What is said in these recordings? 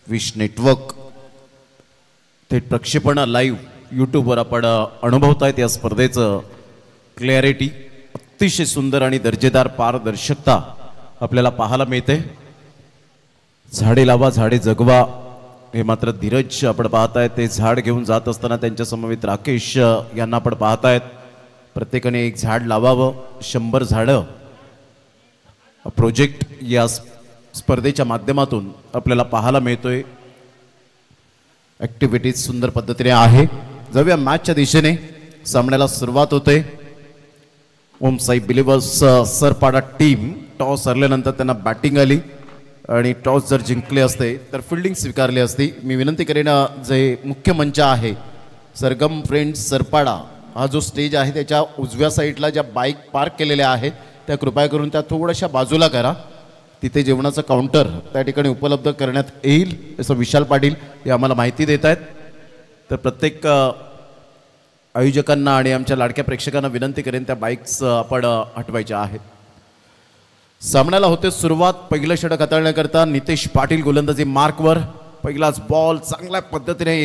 Wish network थेट प्रक्षेपण live यूट्यूबवर आपण अनुभवतायत या स्पर्धेचं क्लॅरिटी अतिशय सुंदर आणि दर्जेदार पारदर्शकता आपल्याला पाहायला मिळते। झाडे लावा झाडे जगवा हे मात्र धीरज आपण पाहतायत ते झाड घेऊन जात असताना त्यांच्या समवेत राकेश यांना आपण पाहतायत। प्रत्येकाने एक झाड लावावं 100 झाडं प्रोजेक्ट या स्पर्धेच्या माध्यमातून आपल्याला पाहायला मिळतोय। ऍक्टिव्हिटीज सुंदर पद्धतीने आहे। जाऊया मॅचच्या दिशेने सामन्याला सुरुवात होते। ओम Sai believers Sarpada team toss हरल्यानंतर त्यांना बॅटिंग आली आणि टॉस जर जिंकले असते तर फिल्डिंग स्वीकारली असती। मी विनंती करेन जे मुख्य मंच आहे सरगम फ्रेंड्स सरपाडा हा जो स्टेज आहे त्याच्या उजव्या साईडला ज्या बाईक पार्क केलेल्या आहेत त्या कृपया करून त्या थोड्याशा बाजूला करा। तिथे जेवणाचं काउंटर त्या ठिकाणी उपलब्ध करण्यात येईल असं विशाल पाटील हे आम्हाला माहिती देत आहेत। तर प्रत्येक आयोजकांना आणि आमच्या लाडक्या प्रेक्षकांना विनंती करेन त्या बाईक्स आपण हटवायच्या आहेत। सामन्याला होते सुरुवात। पहिलं षटक हाताळण्याकरता नितेश पाटील गोलंदाजी मार्कवर। पहिलाच बॉल चांगल्या पद्धतीने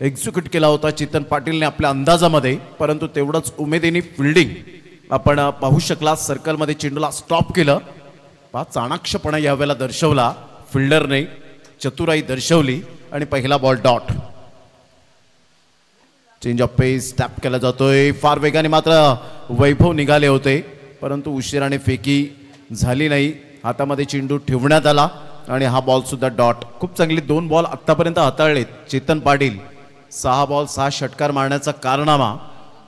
एक्झिक्यूट केला होता चेतन पाटीलने आपल्या अंदाजामध्ये, परंतु तेवढंच उमेदीने फिल्डिंग आपण पाहू शकला। सर्कलमध्ये चेंडूला स्टॉप केलं। चाणाक्षपणा यावेळेला दर्शवला फिल्डरने, चतुराई दर्शवली आणि पहिला ball dot. Change of pace tap केला जातोय। फार वेगाने मात्र वैभव निघाले होते परंतु उशिराने फेकी झाली नाही। हातामध्ये चेंडू ठेवण्यात आला आणि हा बॉल सुद्धा डॉट। खूप चांगली 2 बॉल आतापर्यंत हाताळलेत चेतन पाटील। 6 बॉल 6 षटकार मारण्याचा कारनामा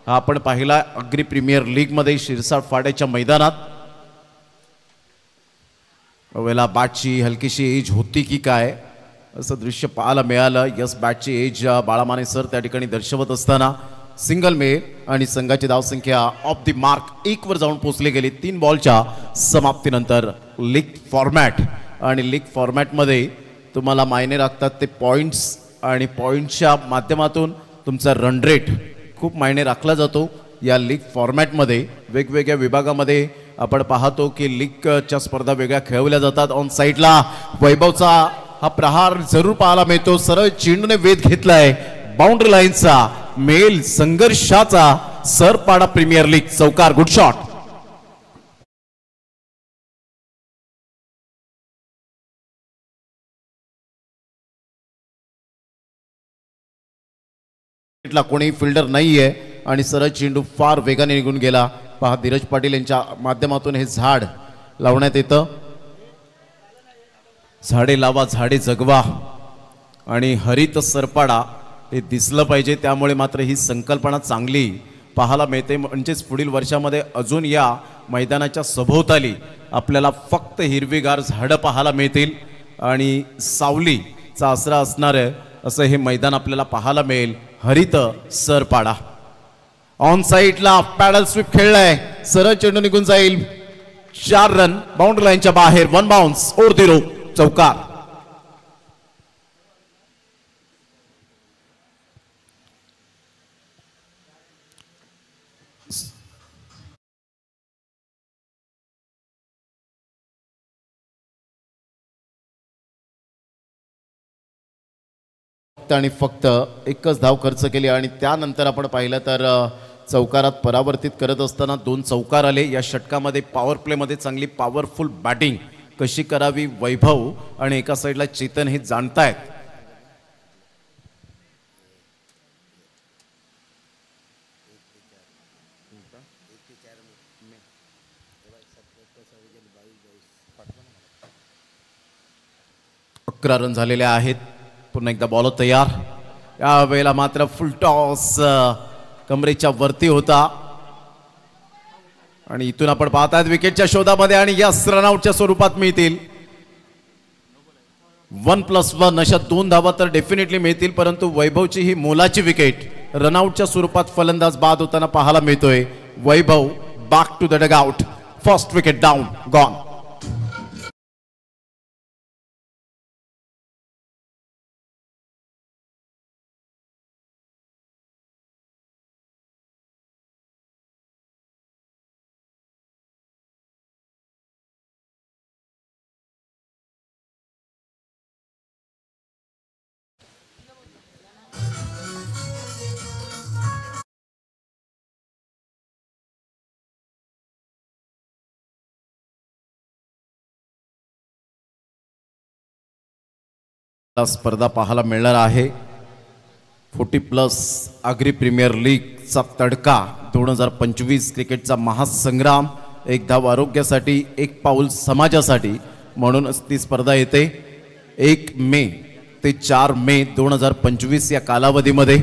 हा आपण पाहिला अग्री प्रीमियर लीग मध्ये शिरसाट फाड्याच्या मैदानात। वेळेला बॅटची हलकीशी एज होती की काय असं दृश्य पाहायला मिळालं। यस बॅटची एज बाळामाने सर त्या ठिकाणी दर्शवत असताना सिंगल मेल आणि संघाची धावसंख्या ऑफ द मार्क 1 वर जाऊन पोहोचली गेली 3 बॉलच्या समाप्तीनंतर। लीग फॉर्मॅट आणि लीग फॉर्मॅटमध्ये तुम्हाला मायने राखतात ते पॉइंट्स आणि पॉइंट्सच्या माध्यमातून तुमचा रन रेट खूप मायने राखला जातो। या लीग फॉर्मॅटमध्ये वेगवेगळ्या विभागामध्ये आपण पाहतो की लीगच्या स्पर्धा वेगळ्या खेळवल्या जातात। ऑन साईडला वैभवचा हा प्रहार जरूर पाहायला मिळतो। सरळ चेंडूने वेध घेतलाय बाउंड्री लाईनचा। मेल संघर्षाचा सरपाडा प्रीमियर लीग चौकार। Good shot. कोणी फिल्डर नाहीये आणि सरळ चेंडू फार वेगाने निघून गेला। पहा धीरज पाटील यांच्या माध्यमातून हे झाड लावण्यात येतं। झाडे लावा झाडे जगवा आणि हरित सरपाडा हे दिसलं पाहिजे, त्यामुळे मात्र ही संकल्पना चांगली पाहायला मिळते। म्हणजेच पुढील वर्षामध्ये अजून या मैदानाच्या सभोवताली आपल्याला फक्त हिरवीगार झाडं पाहायला मिळतील आणि सावलीचा आसरा असणारे असं हे मैदान आपल्याला पाहायला मिळेल। हरित सरपाडा। ऑन साईडला पॅडल स्वीप खेळलाय, सरळ चेंडू निघून जाईल। 4 रन बाउंड्री लाईनच्या बाहेर। 1 बाउन्स और 0 चौकार। आणि फक्त एकच धाव खर्च केली आणि त्यानंतर आपण पाहिलं तर चौकारात परावर्तित करत असताना 2 चौकार आले। या षटकामध्ये पॉवर प्ले मध्ये चांगली पॉवरफुल बॅटिंग कशी करावी वैभव आणि एका साईडला चेतन हे जाणतायत। अकरा रन झालेले आहेत। पुन्हा एकदा बॉल तयार। या वेळेला मात्र फुल टॉस कमरेच्या वरती होता आणि इथून आपण पाहतात विकेटच्या शोधामध्ये आणि या रनआउटच्या स्वरूपात मिळतील 1+1 अशा 2 धावा तर डेफिनेटली मिळतील, परंतु वैभवची ही मोलाची विकेट रनआउटच्या स्वरूपात फलंदाज बाद होताना पाहायला मिळतोय। Vaibhav back to the dugout. First wicket down gone. स्पर्धा पाहायला मिळणार आहे. 40+ आग्री प्रीमियर लीगचा तडका 2025 क्रिकेटचा महासंग्राम. एक धाव आरोग्यासाठी, एक पाऊल समाजासाठी म्हणूनच ती स्पर्धा येते 1 मे ते 4 मे 2025 या कालावधीमध्ये.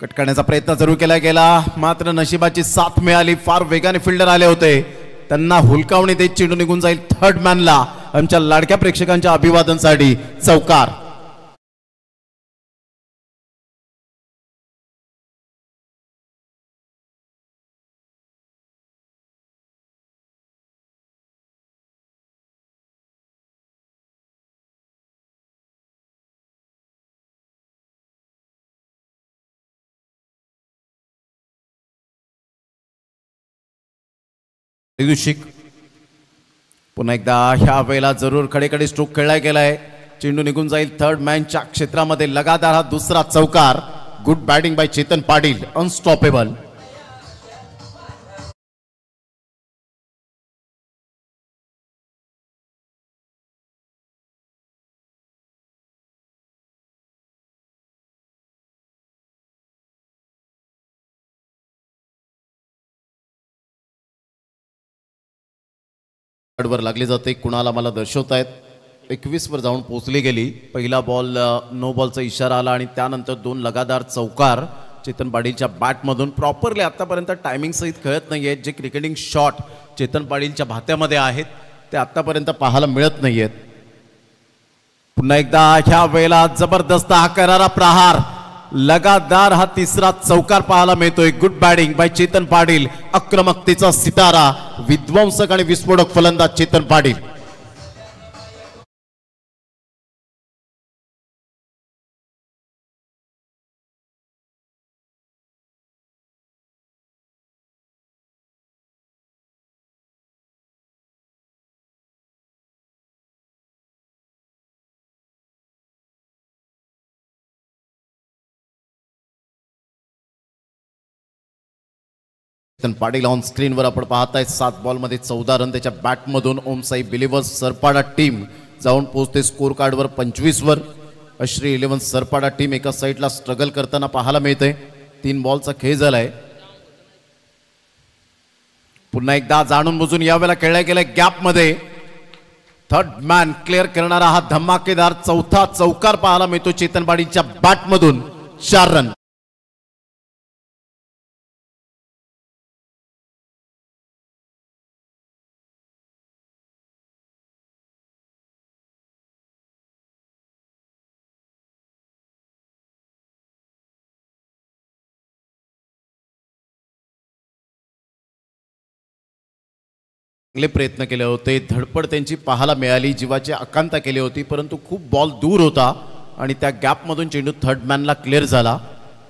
कट करण्याचा प्रयत्न जरूर केला गेला, मात्र नशिबाची साथ मिळाली. फार वेगाने फिल्डर आले होते, त्यांना हुलकावणी देत चेंडू निघून जाईल थर्ड मॅनला. आमच्या लाडक्या प्रेक्षकांच्या अभिवादनासाठी चौकार. पुन्हा एकदा ह्या वेळेला जरूर खडेखडे स्ट्रोक खेळला गेलाय. चेंडू निघून जाईल थर्ड मॅनच्या क्षेत्रामध्ये. लगातार हा दुसरा चौकार. Good batting by Chetan Patil, unstoppable. वर लागली जाते. कुणाला मला दर्शवतायत 21 वर जाऊन पोहोचली गेली. पहिला बॉल नो बॉलचा इशारा आला आणि त्यानंतर 2 लगातार चौकार चेतन पाटीलच्या बॅटमधून. प्रॉपरली आतापर्यंत टायमिंग सहित खेळत नाही आहेत. जे क्रिकेटिंग शॉट चेतन पाटीलच्या भात्यामध्ये आहेत ते आतापर्यंत पाहायला मिळत नाही आहेत. पुन्हा एकदा ह्या वेळेला जबरदस्त हा करारा प्रहार. लगातार हा तिसरा चौकार पाहायला मिळतोय. Good batting by Chetan Patil. आक्रमकतेचा सितारा, विध्वंसक आणि विस्फोटक फलंदाज चेतन पाटील. पाटील ऑन स्क्रीनवर आपण पाहताय. 7 बॉलमध्ये 14 रन त्याच्या बॅटमधून. ओमसाई बिलिव्हर्स सरपाडा टीम जाऊन पोहोचते स्कोर कार्डवर 25 वर. अश्री 11 सरपाडा टीम एका साईडला स्ट्रगल करताना पाहायला मिळते. 3 बॉलचा खेळ झालाय. पुन्हा एकदा जाणून बुजून यावेळेला खेळला गेलाय गॅपमध्ये. थर्ड मॅन क्लिअर करणारा हा धमाकेदार चौथा चौकार पाहायला मिळतो चेतन पाटीलच्या बॅटमधून. 4 रन. चांगले प्रयत्न केले होते. धडपड त्यांची पाहायला मिळाली. जीवाची आकांक्षा केली होती, परंतु खूप बॉल दूर होता आणि त्या गॅपमधून चेंडू थर्ड मॅनला क्लिअर झाला.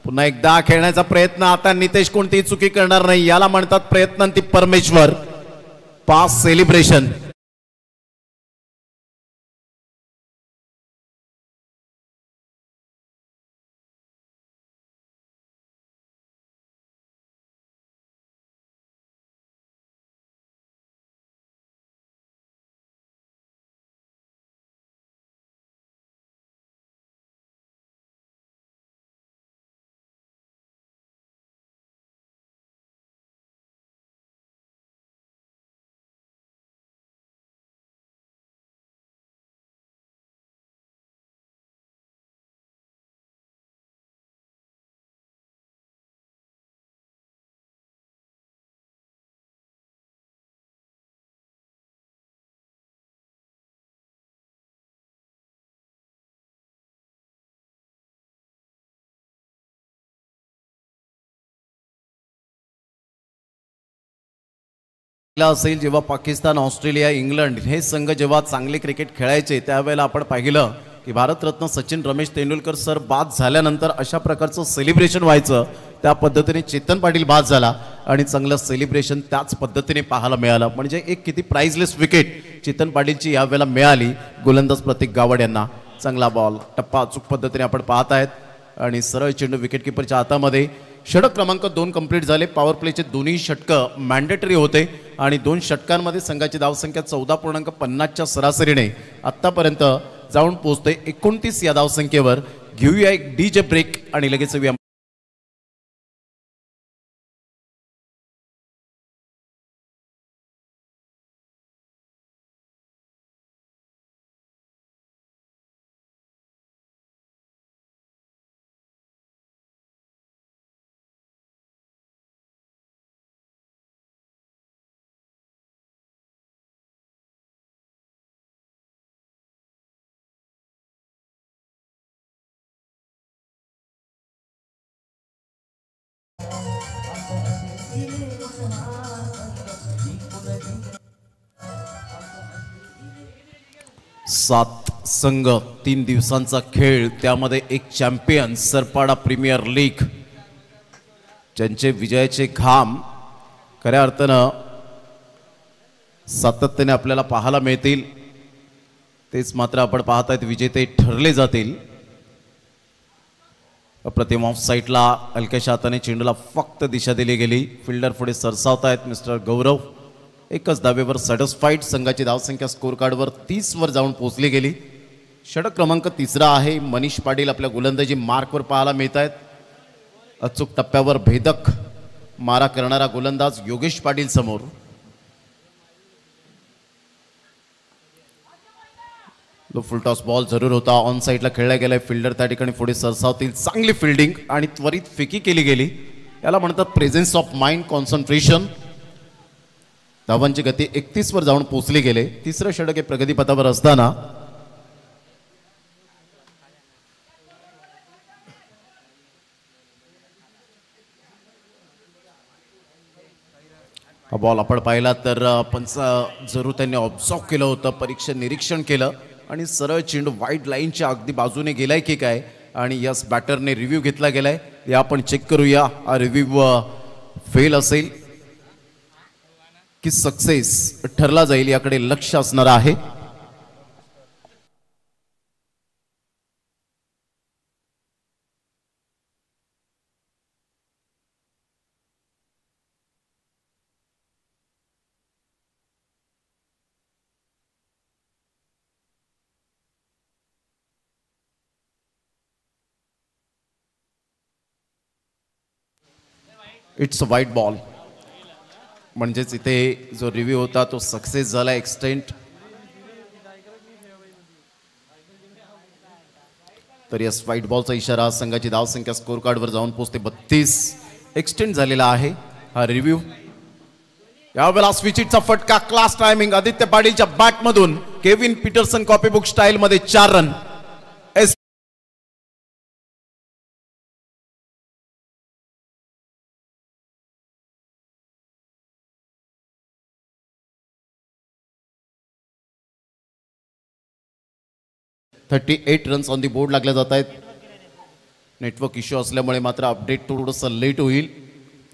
पुन्हा एकदा खेळण्याचा प्रयत्न. आता नितेश कोणतीही चुकी करणार नाही. याला म्हणतात प्रयत्नांती परमेश्वर. Pass celebration. असेल जेव्हा पाकिस्तान, ऑस्ट्रेलिया, इंग्लंड हे संघ जेव्हा चांगले क्रिकेट खेळायचे त्यावेळेला आपण पाहिलं की भारतरत्न सचिन रमेश तेंडुलकर सर बाद झाल्यानंतर अशा प्रकारचं सेलिब्रेशन व्हायचं. त्या पद्धतीने चेतन पाटील बाद झाला आणि चांगलं सेलिब्रेशन त्याच पद्धतीने पाहायला मिळालं. म्हणजे एक किती प्राइजलेस विकेट चेतन पाटीलची यावेळेला मिळाली. गोलंदाज प्रतीक गावड यांना चांगला बॉल. टप्पा अचूक पद्धतीने आपण पाहत आहेत आणि सरळ चेंडू विकेटकीपरच्या हातामध्ये. षटक क्रमांक 2 कंप्लीट झाले. पॉवर प्लेचे दोन्ही षटकं मॅन्डेटरी होते आणि 2 षटकांमध्ये संघाची धावसंख्या 14.50च्या सरासरीने आत्तापर्यंत जाऊन पोहोचते 29 या धावसंख्येवर. घेऊया एक डीजे ब्रेक आणि लगेच येऊया. सात संघ, 3 दिवसांचा खेळ, त्यामध्ये एक चॅम्पियन सरपाडा प्रीमियर लीग, ज्यांचे विजयाचे घाम खऱ्या अर्थानं सातत्याने आपल्याला पाहायला मिळतील. तेच मात्र आपण पाहतायत विजेते ठरले जातील. अप्रतिम ऑफ साईडला हलक्याशा हाताने चेंडूला फक्त दिशा दिली गेली. फिल्डर पुढे सरसावतायत मिस्टर गौरव. एकच धावेवर सॅटिस्फाईड. संघाची धावसंख्या स्कोर कार्डवर 30 वर जाऊन पोहोचली गेली. षटक क्रमांक 3 आहे. मनीष पाटील आपल्या गोलंदाजी मार्कवर पाहायला मिळत आहेत. अचूक टप्प्यावर भेदक मारा करणारा गोलंदाज योगेश पाटील समोर. फुलटॉस बॉल जरूर होता. ऑन साईडला खेळला गेलाय. फिल्डर त्या ठिकाणी पुढे सरसावतील. चांगली फिल्डिंग आणि त्वरित फेकी केली गेली. याला म्हणतात प्रेझेन्स ऑफ माइंड, कॉन्सन्ट्रेशन. धावांची गती 31 वर जाऊन पोहोचली गेले. तिसरं षटक हे प्रगतीपथावर असताना हा बॉल आपण पाहिला तर पंच जरूर त्यांनी ऑब्झर्व केलं होतं, परीक्षण निरीक्षण केलं आणि सरळ चेंडू वाईड लाईनच्या अगदी बाजूने गेलाय की काय, आणि यस बॅटरने रिव्ह्यू घेतला गेलाय. या आपण चेक करूया. हा रिव्ह्यू फेल असेल की सक्सेस ठरला जाईल याकडे लक्ष असणार आहे. इट्स अ वाईट बॉल. म्हणजेच इथे जो रिव्ह्यू होता तो सक्सेस झाला. एक्सटेंट तर यस व्हाईट बॉलचा इशारा. संघाची धावसंख्या स्कोर कार्डवर जाऊन पोहोचते 32. एक्सटेंड झालेला आहे हा रिव्ह्यू. यावेळेला स्विचिटचा फटका, क्लास टायमिंग. आदित्य पाटीलच्या बॅटमधून केविन पीटरसन कॉपीबुक स्टाईल मध्ये 4 run. 38 runs on the board लागले जात आहेत. नेटवर्क इश्यू असल्यामुळे मात्र अपडेट थोडंसं लेट होईल.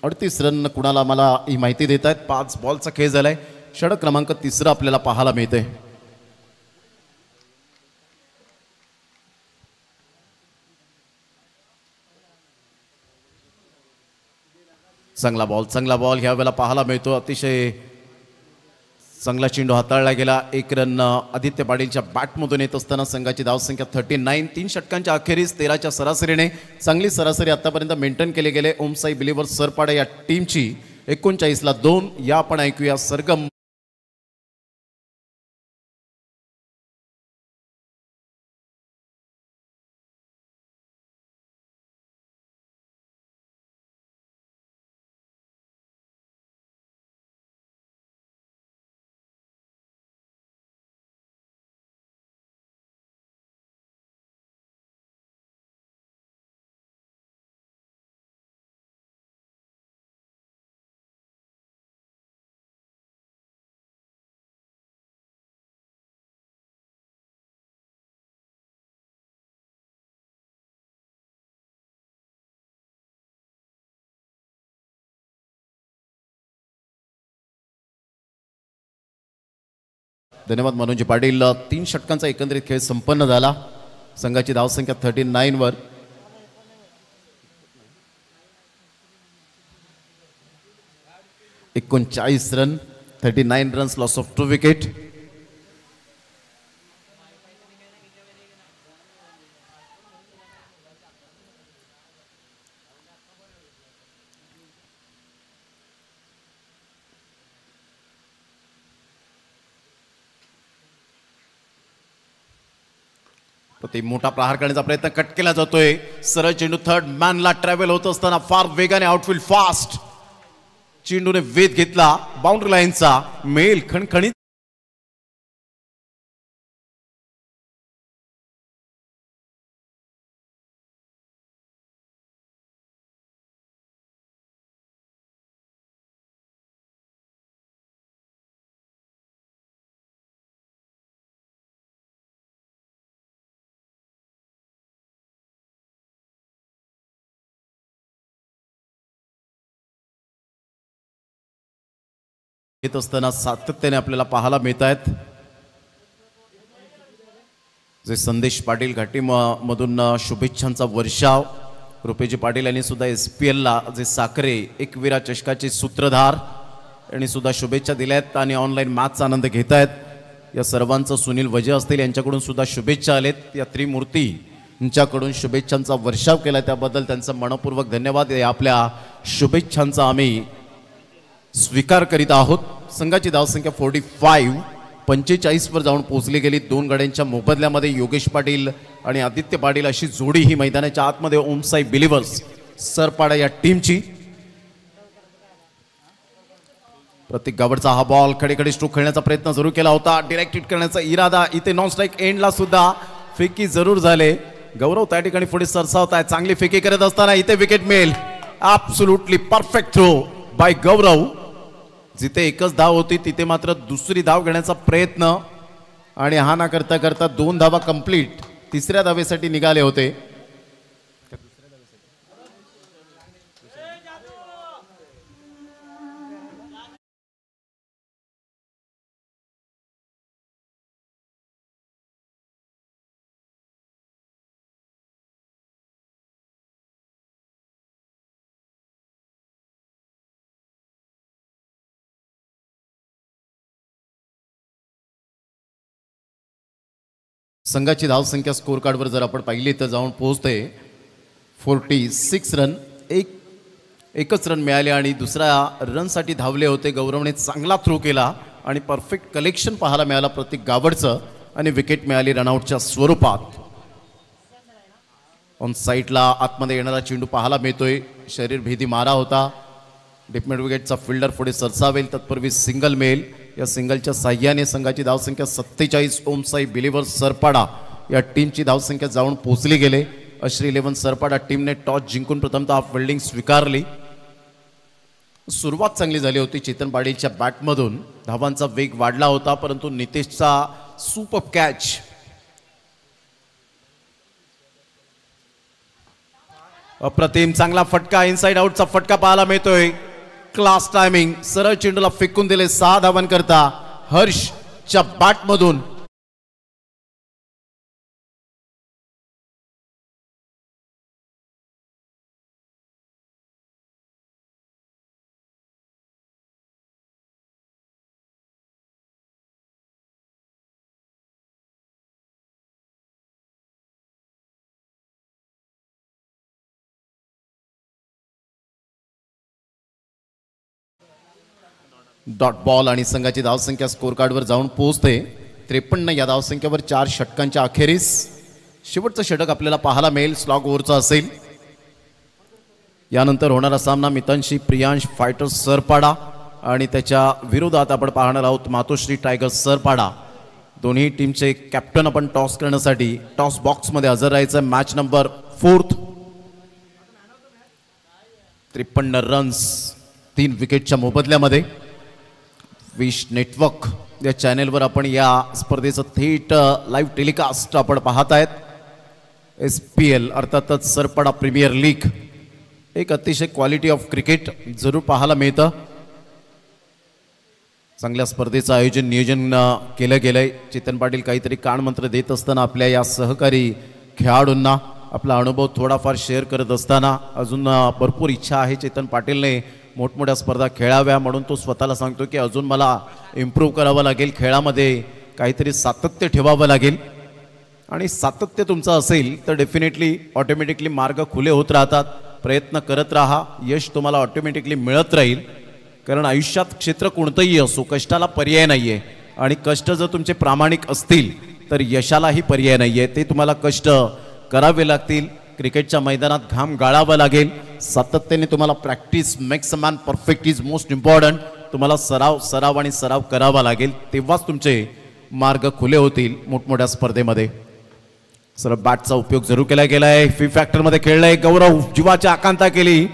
38 रन कुणाला आम्हाला ही माहिती देत आहेत. 5 बॉलचा खेळ झालाय. षटक क्रमांक 3 आपल्याला पाहायला मिळते. चांगला बॉल ह्या वेळेला पाहायला मिळतो. अतिशय चांगला चेंडू हाताळला गेला. 1 रन आदित्य पाटीलच्या बॅटमधून येत असताना संघाची धावसंख्या 39. 3 षटकांच्या अखेरीस 13च्या सरासरीने चांगली सरासरी आतापर्यंत मेंटेन केले गेले ओमसाई बिलीव्हर्स सरपाडा या टीमची. 39ला 2. या आपण ऐकूया सरगम. धन्यवाद मनोज पाटील. 3 षटकांचा एकंदरीत खेळ संपन्न झाला. संघाची धावसंख्या 39 वर. 39 run, 39 runs, loss of 2 wicket. ते मोठा प्रहार करण्याचा प्रयत्न कट केला जातोय. सरळ चेंडू थर्ड मॅनला ट्रॅव्हल होत असताना फार वेगाने आउटफील्ड फास्ट चेंडूने वेध घेतला बाउंड्री लाईनचा. मेल खणखणीत येत असताना सातत्याने आपल्याला पाहायला मिळत आहेत. जे संदेश पाटील घाटी मधून शुभेच्छांचा वर्षाव. रुपेजी पाटील यांनी सुद्धा SPL ला जे साखरे एकविरा चषकाचे सूत्रधार यांनी सुद्धा शुभेच्छा दिल्यात आणि ऑनलाईन मॅचचा आनंद घेत आहेत. या सर्वांचं सुनील वजे असतील यांच्याकडून सुद्धा शुभेच्छा आलेत. या त्रिमूर्ती यांच्याकडून शुभेच्छांचा वर्षाव केला त्याबद्दल त्यांचा मनपूर्वक धन्यवाद. आपल्या शुभेच्छांचा आम्ही स्वीकार करीत आहोत. संघाची धावसंख्या 45 वर जाऊन पोहोचली गेली. 2 गड्यांच्या मोबदल्यामध्ये योगेश पाटील आणि आदित्य पाटील अशी जोडी ही मैदानाच्या आतमध्ये ओमसाई बिलिव्हर्स सरपाडा या टीमची. प्रतीक गावडचा हा बॉल खडेखडे स्ट्रोक खेळण्याचा प्रयत्न जरूर केला होता. डायरेक्ट हिट करण्याचा इरादा. इथे नॉन स्ट्राईक एंडला सुद्धा फेकी जरूर झाले. गौरव त्या ठिकाणी पुढे सरसावत आहे. चांगली फेकी करत असताना इथे विकेट मिळेल. ॲब्सोल्युटली परफेक्ट थ्रो बाय गौरव. जिथे एकच धाव होती तिथे मात्र दुसरी धाव घेण्याचा प्रयत्न आणि हा ना करता करता 2 धावा कंप्लीट. तिसऱ्या धावेसाठी निघाले होते. संघाची धावसंख्या स्कोर कार्डवर जर आपण पाहिली तर जाऊन पोहोचते 46 रन. एकच रन मिळाले आणि दुसऱ्या रनसाठी धावले होते. गौरवने चांगला थ्रो केला आणि परफेक्ट कलेक्शन पाहायला मिळाला प्रतीक गावडचं आणि विकेट मिळाली रनआउटच्या स्वरूपात. ऑन साईडला आतमध्ये येणारा चेंडू पाहायला मिळतोय. शरीर भेदी मारा होता. डीप मिड विकेटचा फिल्डर पुढे सरसावेल तत्पूर्वी सिंगल मिळेल. या सिंगलच्या साह्याने संघाची धावसंख्या 47. ओमसाई बिलिव्हर्स सरपाडा या टीमची धावसंख्या जाऊन पोहोचली गेले. अश्री 11 सरपाडा टीमने टॉस जिंकून प्रथमतः फिल्डिंग स्वीकारली. सुरुवात चांगली झाली होती चेतन पाटीलच्या बॅटमधून. धावांचा वेग वाढला होता परंतु नितेशचा सुपर कॅच. अप्रतिम चांगला फटका. इनसाइड आउटचा फटका पाहायला मिळतोय. Class timing. सरळ चेंडूला फेकून दिले 6 धावांकरता हर्षच्या बॅटमधून. डॉट बॉल आणि संघाची धावसंख्या स्कोर कार्डवर जाऊन पोहोचते 53 या धावसंख्येवर 4 षटकांच्या अखेरीस. शेवटचं षटक आपल्याला पाहायला मिळेल स्लॉग ओव्हरचा असेल. यानंतर होणारा सामना मितांशी प्रियांश फायटर सरपाडा आणि त्याच्या विरोधात आपण पाहणार आहोत मातोश्री टायगर्स सरपाडा. दोन्ही टीमचे कॅप्टन आपण टॉस करण्यासाठी टॉस बॉक्समध्ये हजर राहायचं. Match number 4. 53 रन्स 3 विकेटच्या मोबदल्यामध्ये. विश नेटवर्क या चॅनेलवर आपण या स्पर्धेचं थेट लाईव्ह टेलिकास्ट आपण पाहत आहेत. SPL अर्थातच सरपाडा प्रीमियर लीग. एक अतिशय क्वालिटी ऑफ क्रिकेट जरूर पाहायला मिळतं. चांगल्या स्पर्धेचं आयोजन नियोजन केलं गेलंय. चेतन पाटील काहीतरी कानमंत्र देत असताना आपल्या या सहकारी खेळाडूंना आपला अनुभव थोडाफार शेअर करत असताना अजून भरपूर इच्छा आहे चेतन पाटीलने मोठमोठ्या स्पर्धा खेळाव्या, म्हणून तो स्वतःला सांगतो की अजून मला इम्प्रूव्ह करावं लागेल, खेळामध्ये काहीतरी सातत्य ठेवावं लागेल. आणि सातत्य तुमचं असेल तर डेफिनेटली ऑटोमॅटिकली मार्ग खुले होत राहतात. प्रयत्न करत राहा, यश तुम्हाला ऑटोमॅटिकली मिळत राहील. कारण आयुष्यात क्षेत्र कोणतंही असो, कष्टाला पर्याय नाही आहे. आणि कष्ट जर तुमचे प्रामाणिक असतील तर यशालाही पर्याय नाही आहे. ते तुम्हाला कष्ट करावे लागतील. क्रिकेटच्या मैदानात घाम गाळावा लागेल. सातत्याने तुम्हाला practice makes a man perfect is most important. तुम्हाला सराव आणि सराव करावा लागेल, तेव्हाच तुमचे मार्ग खुले होतील मोठमोठ्या स्पर्धेमध्ये. सर बॅटचा उपयोग जरूर केला गेलाय. फी फॅक्टरमध्ये खेळलाय गौरव, जीवाची आकांक्षा केली,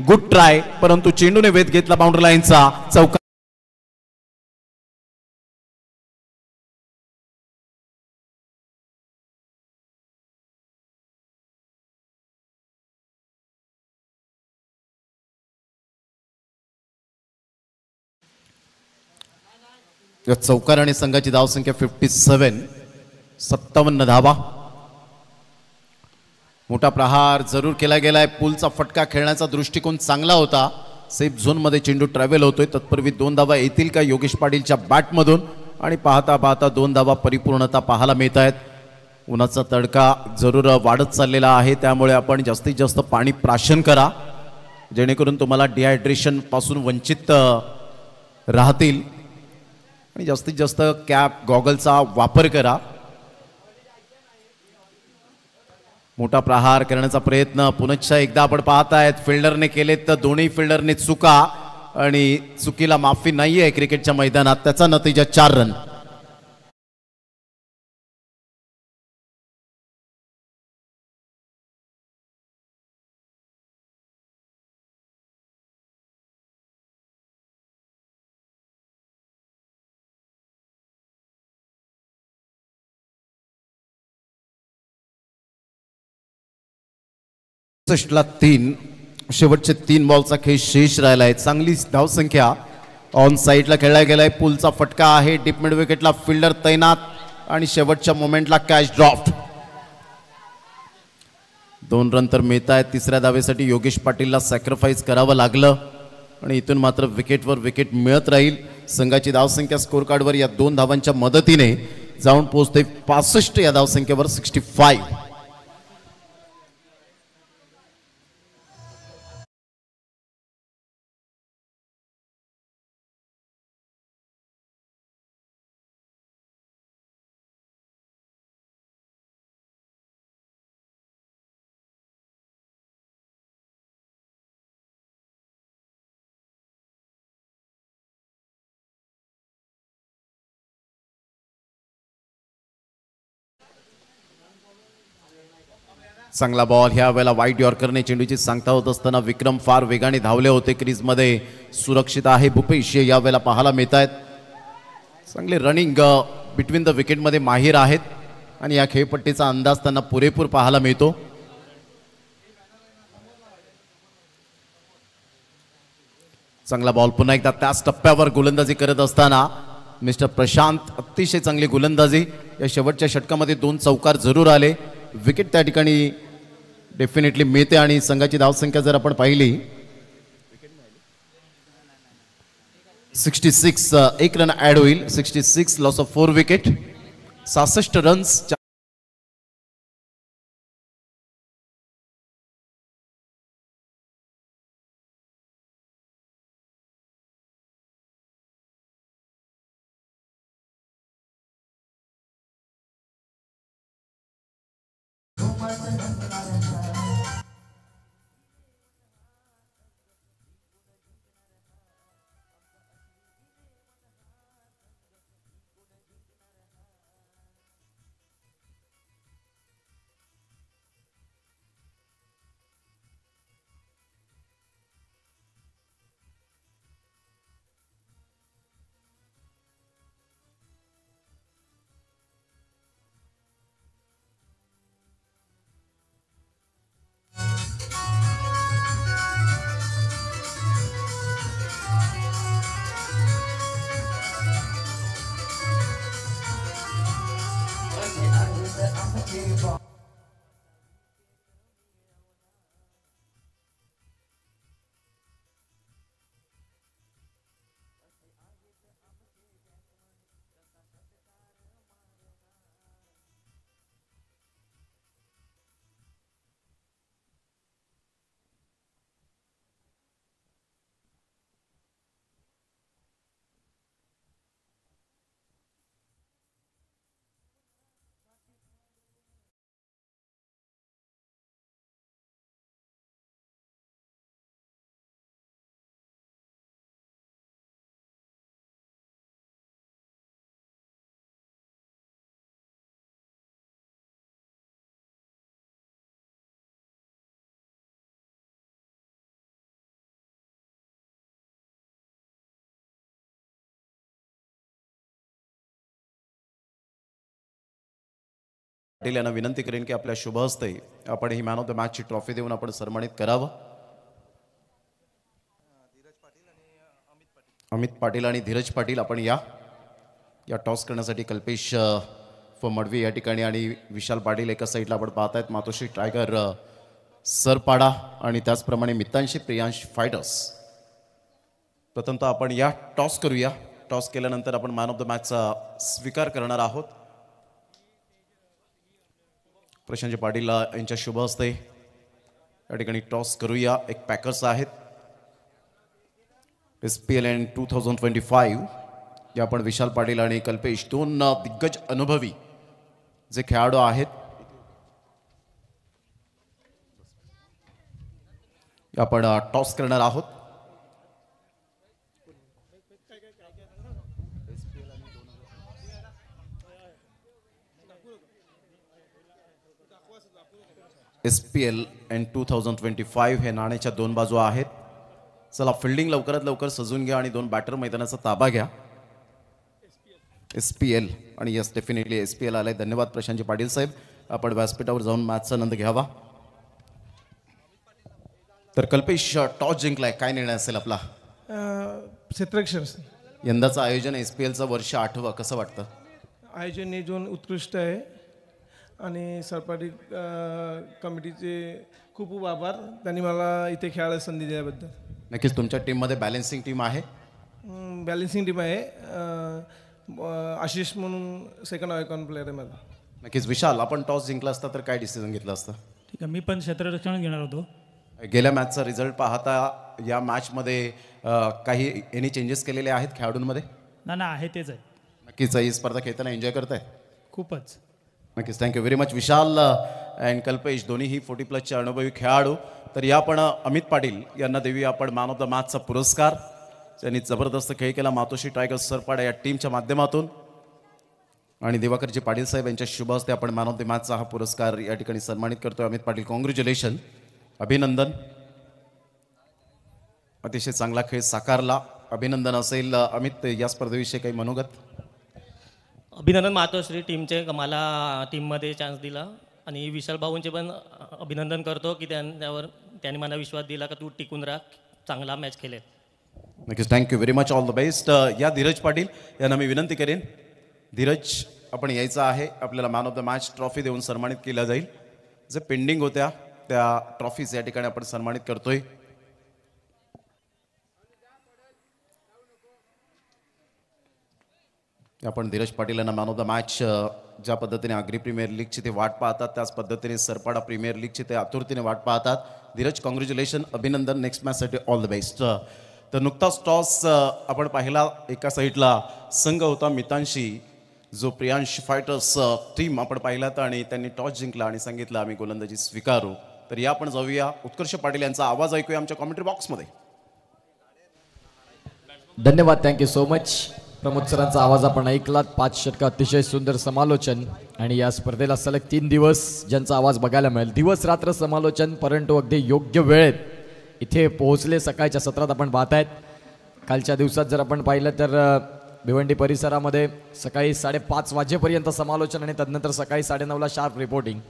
गुड ट्राय, परंतु चेंडूने वेध घेतला बाउंड्री लाईनचा. चौका चौकार आणि संघाची धावसंख्या 57, 57 धावा. मोठा प्रहार जरूर केला गेलाय. पुलचा फटका खेळण्याचा दृष्टिकोन चांगला होता. सेफ झोनमध्ये चेंडू ट्रॅव्हल होतोय. तत्पूर्वी 2 धावा येतील का योगेश पाटीलच्या बॅटमधून? आणि पाहता पाहता 2 धावा परिपूर्णता पाहायला मिळत आहेत. उन्हाचा तडका जरूर वाढत चाललेला आहे, त्यामुळे आपण जास्तीत जास्त पाणी प्राशन करा, जेणेकरून तुम्हाला डिहायड्रेशन पासून वंचित राहतील. आणि जास्तीत जास्त कॅप गॉगलचा वापर करा. मोठा प्रहार करण्याचा प्रयत्न पुनश्च एकदा आपण पाहतायत. फिल्डरने केलेत तर दोन्ही फिल्डरने चुका, आणि चुकीला माफी नाहीये क्रिकेटच्या मैदानात. त्याचा नतीजा 4 रन. ला 3, शेवटचे 3 बॉलचा खेळ शेष राहिला आहे. चांगली धावसंख्या ऑन साईडला खेळला गेलाय. पुलचा फटका आहे. डीप मिड विकेटला फिल्डर तैनात, आणि शेवटच्या मोमेंटला कॅच ड्रॉप. 2 रन तर मिळत आहेत. तिसऱ्या धावेसाठी योगेश पाटीलला सॅक्रिफाईस करावं लागलं, आणि इथून मात्र विकेटवर विकेट मिळत राहील. संघाची धावसंख्या स्कोर कार्डवर या 2 धावांच्या मदतीने जाऊन पोहोचते 65 या धावसंख्येवर, 65. चांगला बॉल. ह्या वेळेला वाईट यॉर्करने चेंडूची सांगता होत असताना विक्रम फार वेगाने धावले होते. क्रीजमध्ये सुरक्षित आहे भूपेश, या वेळेला पाहायला मिळत आहेत. चांगले रनिंग बिटवीन द विकेटमध्ये माहीर आहेत, आणि या खेळपट्टीचा अंदाज त्यांना पुरेपूर पाहायला मिळतो. चांगला बॉल. पुन्हा एकदा त्याच टप्प्यावर गोलंदाजी करत असताना मिस्टर प्रशांत, अतिशय चांगली गोलंदाजी. या शेवटच्या षटकामध्ये 2 चौकार जरूर आले. विकेट त्या ठिकाणी डेफिनेटली मिळते. आणि संघाची धावसंख्या जर आपण पाहिली 66, 1 रन ऍड होईल. 66 loss of 4 wicket, 66 runs. Patil यांना विनंती करेन की आपल्या शुभ हस्ते आपण he man of the मॅचची trophy देऊन आपण सन्मानित करावं. अमित पाटील आणि धीरज पाटील आपण या टॉस करण्यासाठी कल्पेश मडवी या ठिकाणी आणि विशाल पाटील एका साईडला आपण पाहतायत. मातोश्री टायगर सरपाडा आणि त्याचप्रमाणे मितांशी प्रियांश फायटर्स. प्रथमतः आपण या टॉस करूया. टॉस केल्यानंतर आपण मॅन ऑफ द मॅचचा स्वीकार करणार आहोत. प्रशांत पाटील यांच्या शुभ हस्ते या ठिकाणी टॉस करूया. एक पॅकर्स आहेत SPL एंड 2025 या आपण विशाल पाटील आणि कल्पेश दोन दिग्गज अनुभवी जे खेळाडू आहेत आपण टॉस करणार आहोत. SPL एंड 2025 हे नाण्याच्या दोन बाजू आहेत. चला फिल्डिंग लवकरात लवकर सजून घ्या आणि दोन बॅटर मैदानाचा ताबा घ्या. SPL आणि यस डेफिनेटली SPL आलाय. धन्यवाद प्रशांत पाटील साहेब. आपण व्यासपीठावर जाऊन मॅचचा आनंद घ्यावा. तर कल्पेश टॉस जिंकलाय, काय निर्णय असेल आपला? क्षेत्ररक्षण. यंदाचं आयोजन SPLचं वर्ष 8वं कसं वाटतं? आयोजन नियोजन उत्कृष्ट आहे आणि सरपाटी कमिटीचे खूप खूप आभार. त्यांनी मला इथे खेळायला संधी दिल्याबद्दल. नक्कीच तुमच्या टीममध्ये बॅलन्सिंग टीम आहे? बॅलन्सिंग टीम आहे. आशिष म्हणून सेकंड आयकॉन प्लेअर आहे माझा. नक्कीच. विशाल, आपण टॉस जिंकला असता तर काय डिसिजन घेतलं असतं? ठीक आहे, मी पण क्षेत्ररक्षण घेणार होतो. गेल्या मॅचचा रिझल्ट पाहता या मॅचमध्ये काही एनी चेंजेस केलेले आहेत खेळाडूंमध्ये? ना आहे तेच आहे. नक्कीच. ही स्पर्धा खेळताना एन्जॉय करताय? खूपच. नक्कीच. Thank you very much Vishal and Kalpesh, दोन्हीही 40+ अनुभवी खेळाडू. तर या पण अमित पाटील यांना देऊया आपण मॅन ऑफ द मॅचचा पुरस्कार. त्यांनी जबरदस्त खेळ केला मातोश्री टायगर्स सरपाडा या टीमच्या माध्यमातून. आणि दिवाकरजी पाटील साहेब यांच्या शुभ हस्ते आपण मॅन ऑफ द मॅचचा हा पुरस्कार या ठिकाणी सन्मानित करतोय. अमित पाटील, कॉंग्रॅच्युलेशन, अभिनंदन. अतिशय चांगला खेळ साकारला, अभिनंदन असेल. अमित, या स्पर्धेविषयी काही मनोगत? अभिनंदन मातोश्री टीमचे, मला टीममध्ये चान्स दिला. आणि विशाल भाऊंचे पण अभिनंदन करतो की त्यांनी मला विश्वास दिला का तू टिकून राहा, चांगला मॅच खेळेल. नक्कीच. Thank you very much, all the best. या धीरज पाटील यांना मी विनंती करेन. धीरज, आपण यायचं आहे. आपल्याला man of the match trophy देऊन सन्मानित केलं जाईल. जे पेंडिंग होत्या त्या ट्रॉफीज या ठिकाणी आपण सन्मानित करतोय. आपण धीरज पाटील यांना मॅन ऑफ द मॅच, ज्या पद्धतीने आग्री प्रीमियर लीगची ते वाट पाहतात त्याच पद्धतीने सरपाडा प्रीमियर लीगची ते आतुरतेने वाट पाहतात. धीरज, कॉंग्रॅच्युलेशन, अभिनंदन. नेक्स्ट मॅचसाठी ऑल द बेस्ट. तर नुकताच टॉस आपण पाहिला. एका साईडला संघ होता मितांशी, जो प्रियांश फायटर्स टीम आपण पाहिलात आणि त्यांनी टॉस जिंकला आणि सांगितलं आम्ही गोलंदाजी स्वीकारू. तर या आपण जाऊया, उत्कर्ष पाटील यांचा आवाज ऐकूया आमच्या कॉमेंट्री बॉक्समध्ये. धन्यवाद, थँक्यू सो मच. प्रमोद सरांचा आवाज आपण ऐकलात. 5 षटकं, अतिशय सुंदर समालोचन. आणि या स्पर्धेला सलग 3 दिवस ज्यांचा आवाज बघायला मिळेल. दिवस रात्र समालोचन, परंतु अगदी योग्य वेळेत इथे पोहोचले. सकाळच्या सत्रात आपण पाहतायत. कालच्या दिवसात जर आपण पाहिलं तर भिवंडी परिसरामध्ये सकाळी 5:30 वाजेपर्यंत समालोचन आणि तदनंतर सकाळी 9:30ला शार्प रिपोर्टिंग.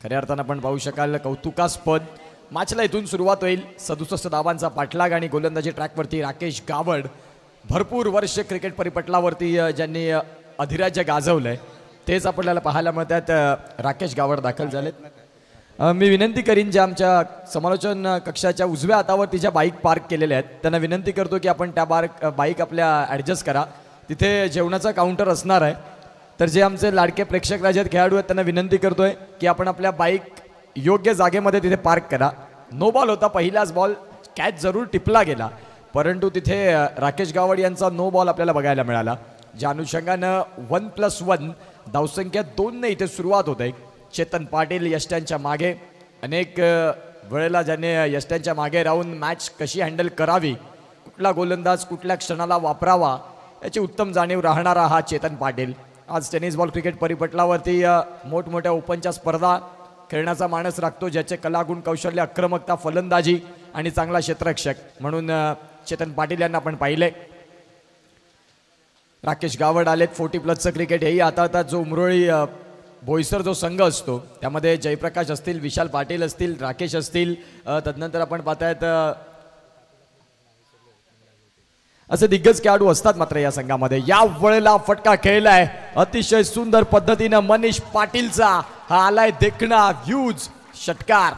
खऱ्या अर्थानं आपण पाहू शकाल कौतुकास्पद. मॅचला इथून सुरुवात होईल. 67 धावांचा पाठलाग आणि गोलंदाजी ट्रॅकवरती राकेश गावड. भरपूर वर्ष क्रिकेट परिपटलावरती ज्यांनी अधिराज्य गाजवलंय तेच आपल्याला पाहायला मिळतात. राकेश गावड दाखल झालेत. मी विनंती करीन, ज्या आमच्या समालोचन कक्षाच्या उजव्या हातावरती ज्या बाईक पार्क केलेल्या आहेत त्यांना विनंती करतो की आपण त्या बाईक आपल्या ॲडजस्ट करा. तिथे जेवणाचा काउंटर असणार आहे. तर जे आमचे लाडके प्रेक्षक राजात खेळाडू आहेत त्यांना विनंती करतोय की आपण आपल्या बाईक योग्य जागेमध्ये तिथे पार्क करा. नो बॉल होता पहिलाच बॉल, कॅच जरूर टिपला गेला, परंतु तिथे राकेश गावड यांचा नो बॉल आपल्याला बघायला मिळाला. ज्या अनुषंगानं 1+1 धावसंख्या 2ने इथे सुरुवात होते. चेतन पाटील यष्ट्यांच्या मागे, अनेक वेळेला ज्याने यष्ट्यांच्या मागे राहून मॅच कशी हँडल करावी, कुठला गोलंदाज कुठल्या क्षणाला वापरावा याची उत्तम जाणीव राहणारा हा चेतन पाटील. आज टेनिस बॉल क्रिकेट परिपटलावरती मोठमोठ्या ओपनच्या स्पर्धा खेळण्याचा मानस राखतो, ज्याचे कलागुण, कौशल्य, आक्रमकता, फलंदाजी आणि चांगला क्षेत्ररक्षक म्हणून चेतन पाटील यांना आपण पाहिले. राकेश गावड आलेत. 40+ क्रिकेट हेही हाताळतात, जो उमरोळी बोईसर जो संघ असतो त्यामध्ये जयप्रकाश असतील, विशाल पाटील असतील, राकेश असतील, तदनंतर आपण पाहतायत असे दिग्गज खेळाडू असतात. मात्र या संघामध्ये या वेळेला फटका खेळलाय अतिशय सुंदर पद्धतीनं मनीष पाटीलचा. हा आलाय देखणा ह्यूज षटकार.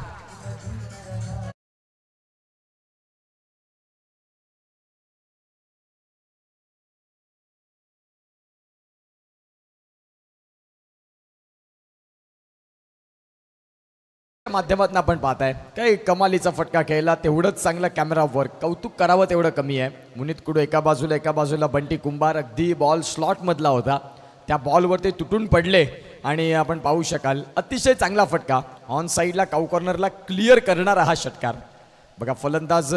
माध्यमातून आपण पाहताय काही कमालीचा फटका खेळला. तेवढंच चांगलं कॅमेरावर कौतुक करावं तेवढं कमी आहे. मुनीत कुडू एका बाजूला बंटी कुंभार. अगदी बॉल स्लॉट मधला होता, त्या बॉलवर ते तुटून पडले आणि आपण पाहू शकाल अतिशय चांगला फटका. ऑन साईडला काऊ कॉर्नरला क्लिअर करणारा हा षटकार. बघा फलंदाज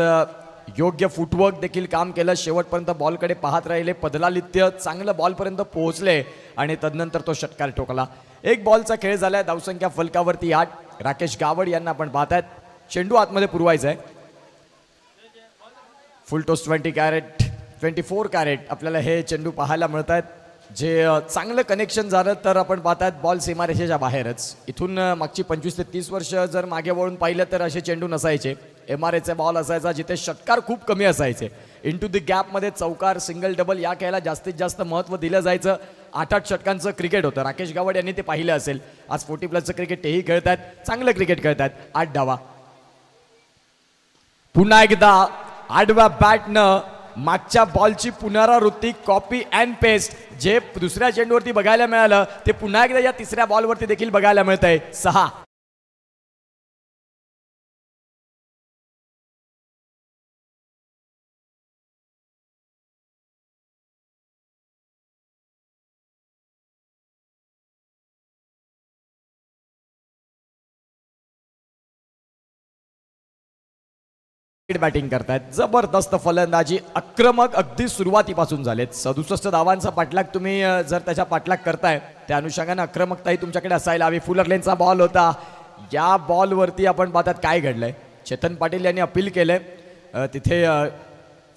योग्य फुटवर्क देखील काम केलं. शेवटपर्यंत बॉलकडे पाहत राहिले. पदलालित्य चांगलं बॉलपर्यंत पोहोचले आणि तदनंतर तो षटकार ठोकला. एक बॉलचा खेळ झालाय. धावसंख्या फलकावरती 8. राकेश गावड यांना आपण पाहतायत. चेंडू आतमध्ये पुरवायचा आहे. फुल टॉस 20 कॅरेट 24 कॅरेट आपल्याला हे चेंडू पाहायला मिळत आहेत. जे चांगलं कनेक्शन झालं तर आपण पाहतायत बॉल सीमारेषेच्या बाहेरच. इथून मागची 25 ते 30 वर्ष जर मागे वळून पाहिलं तर असे चेंडू नसायचे. MRAचे बॉल असायचा जिथे षटकार खूप कमी असायचे. इंटू द गॅपमध्ये चौकार, सिंगल, डबल या खेळाला जास्तीत जास्त महत्त्व दिलं जायचं. 8-8 षटकांचं क्रिकेट होतं. राकेश गावड यांनी ते पाहिलं असेल. आज 40+ क्रिकेट तेही खेळतायत. चांगलं क्रिकेट खेळतायत. 8 धावा. पुन्हा एकदा आडव्या बॅटनं मागच्या बॉलची पुनरावृत्ती, कॉपी अँड पेस्ट जे दुसऱ्या चेंडूवरती बघायला मिळालं ते पुन्हा एकदा या तिसऱ्या बॉलवरती देखील बघायला मिळतंय. 6. बॅटिंग करतायत. जबरदस्त फलंदाजी, आक्रमक अगदी सुरुवातीपासून झालेत. 67 धावांचा पाठलाग तुम्ही जर त्याच्या पाठलाग करताय त्या अनुषंगाने आक्रमकताही तुमच्याकडे असायला हवी. फुलर लेनचा बॉल होता. या बॉलवरती आपण पाहतात काय घडलंय. चेतन पाटील यांनी अपील केलंय. तिथे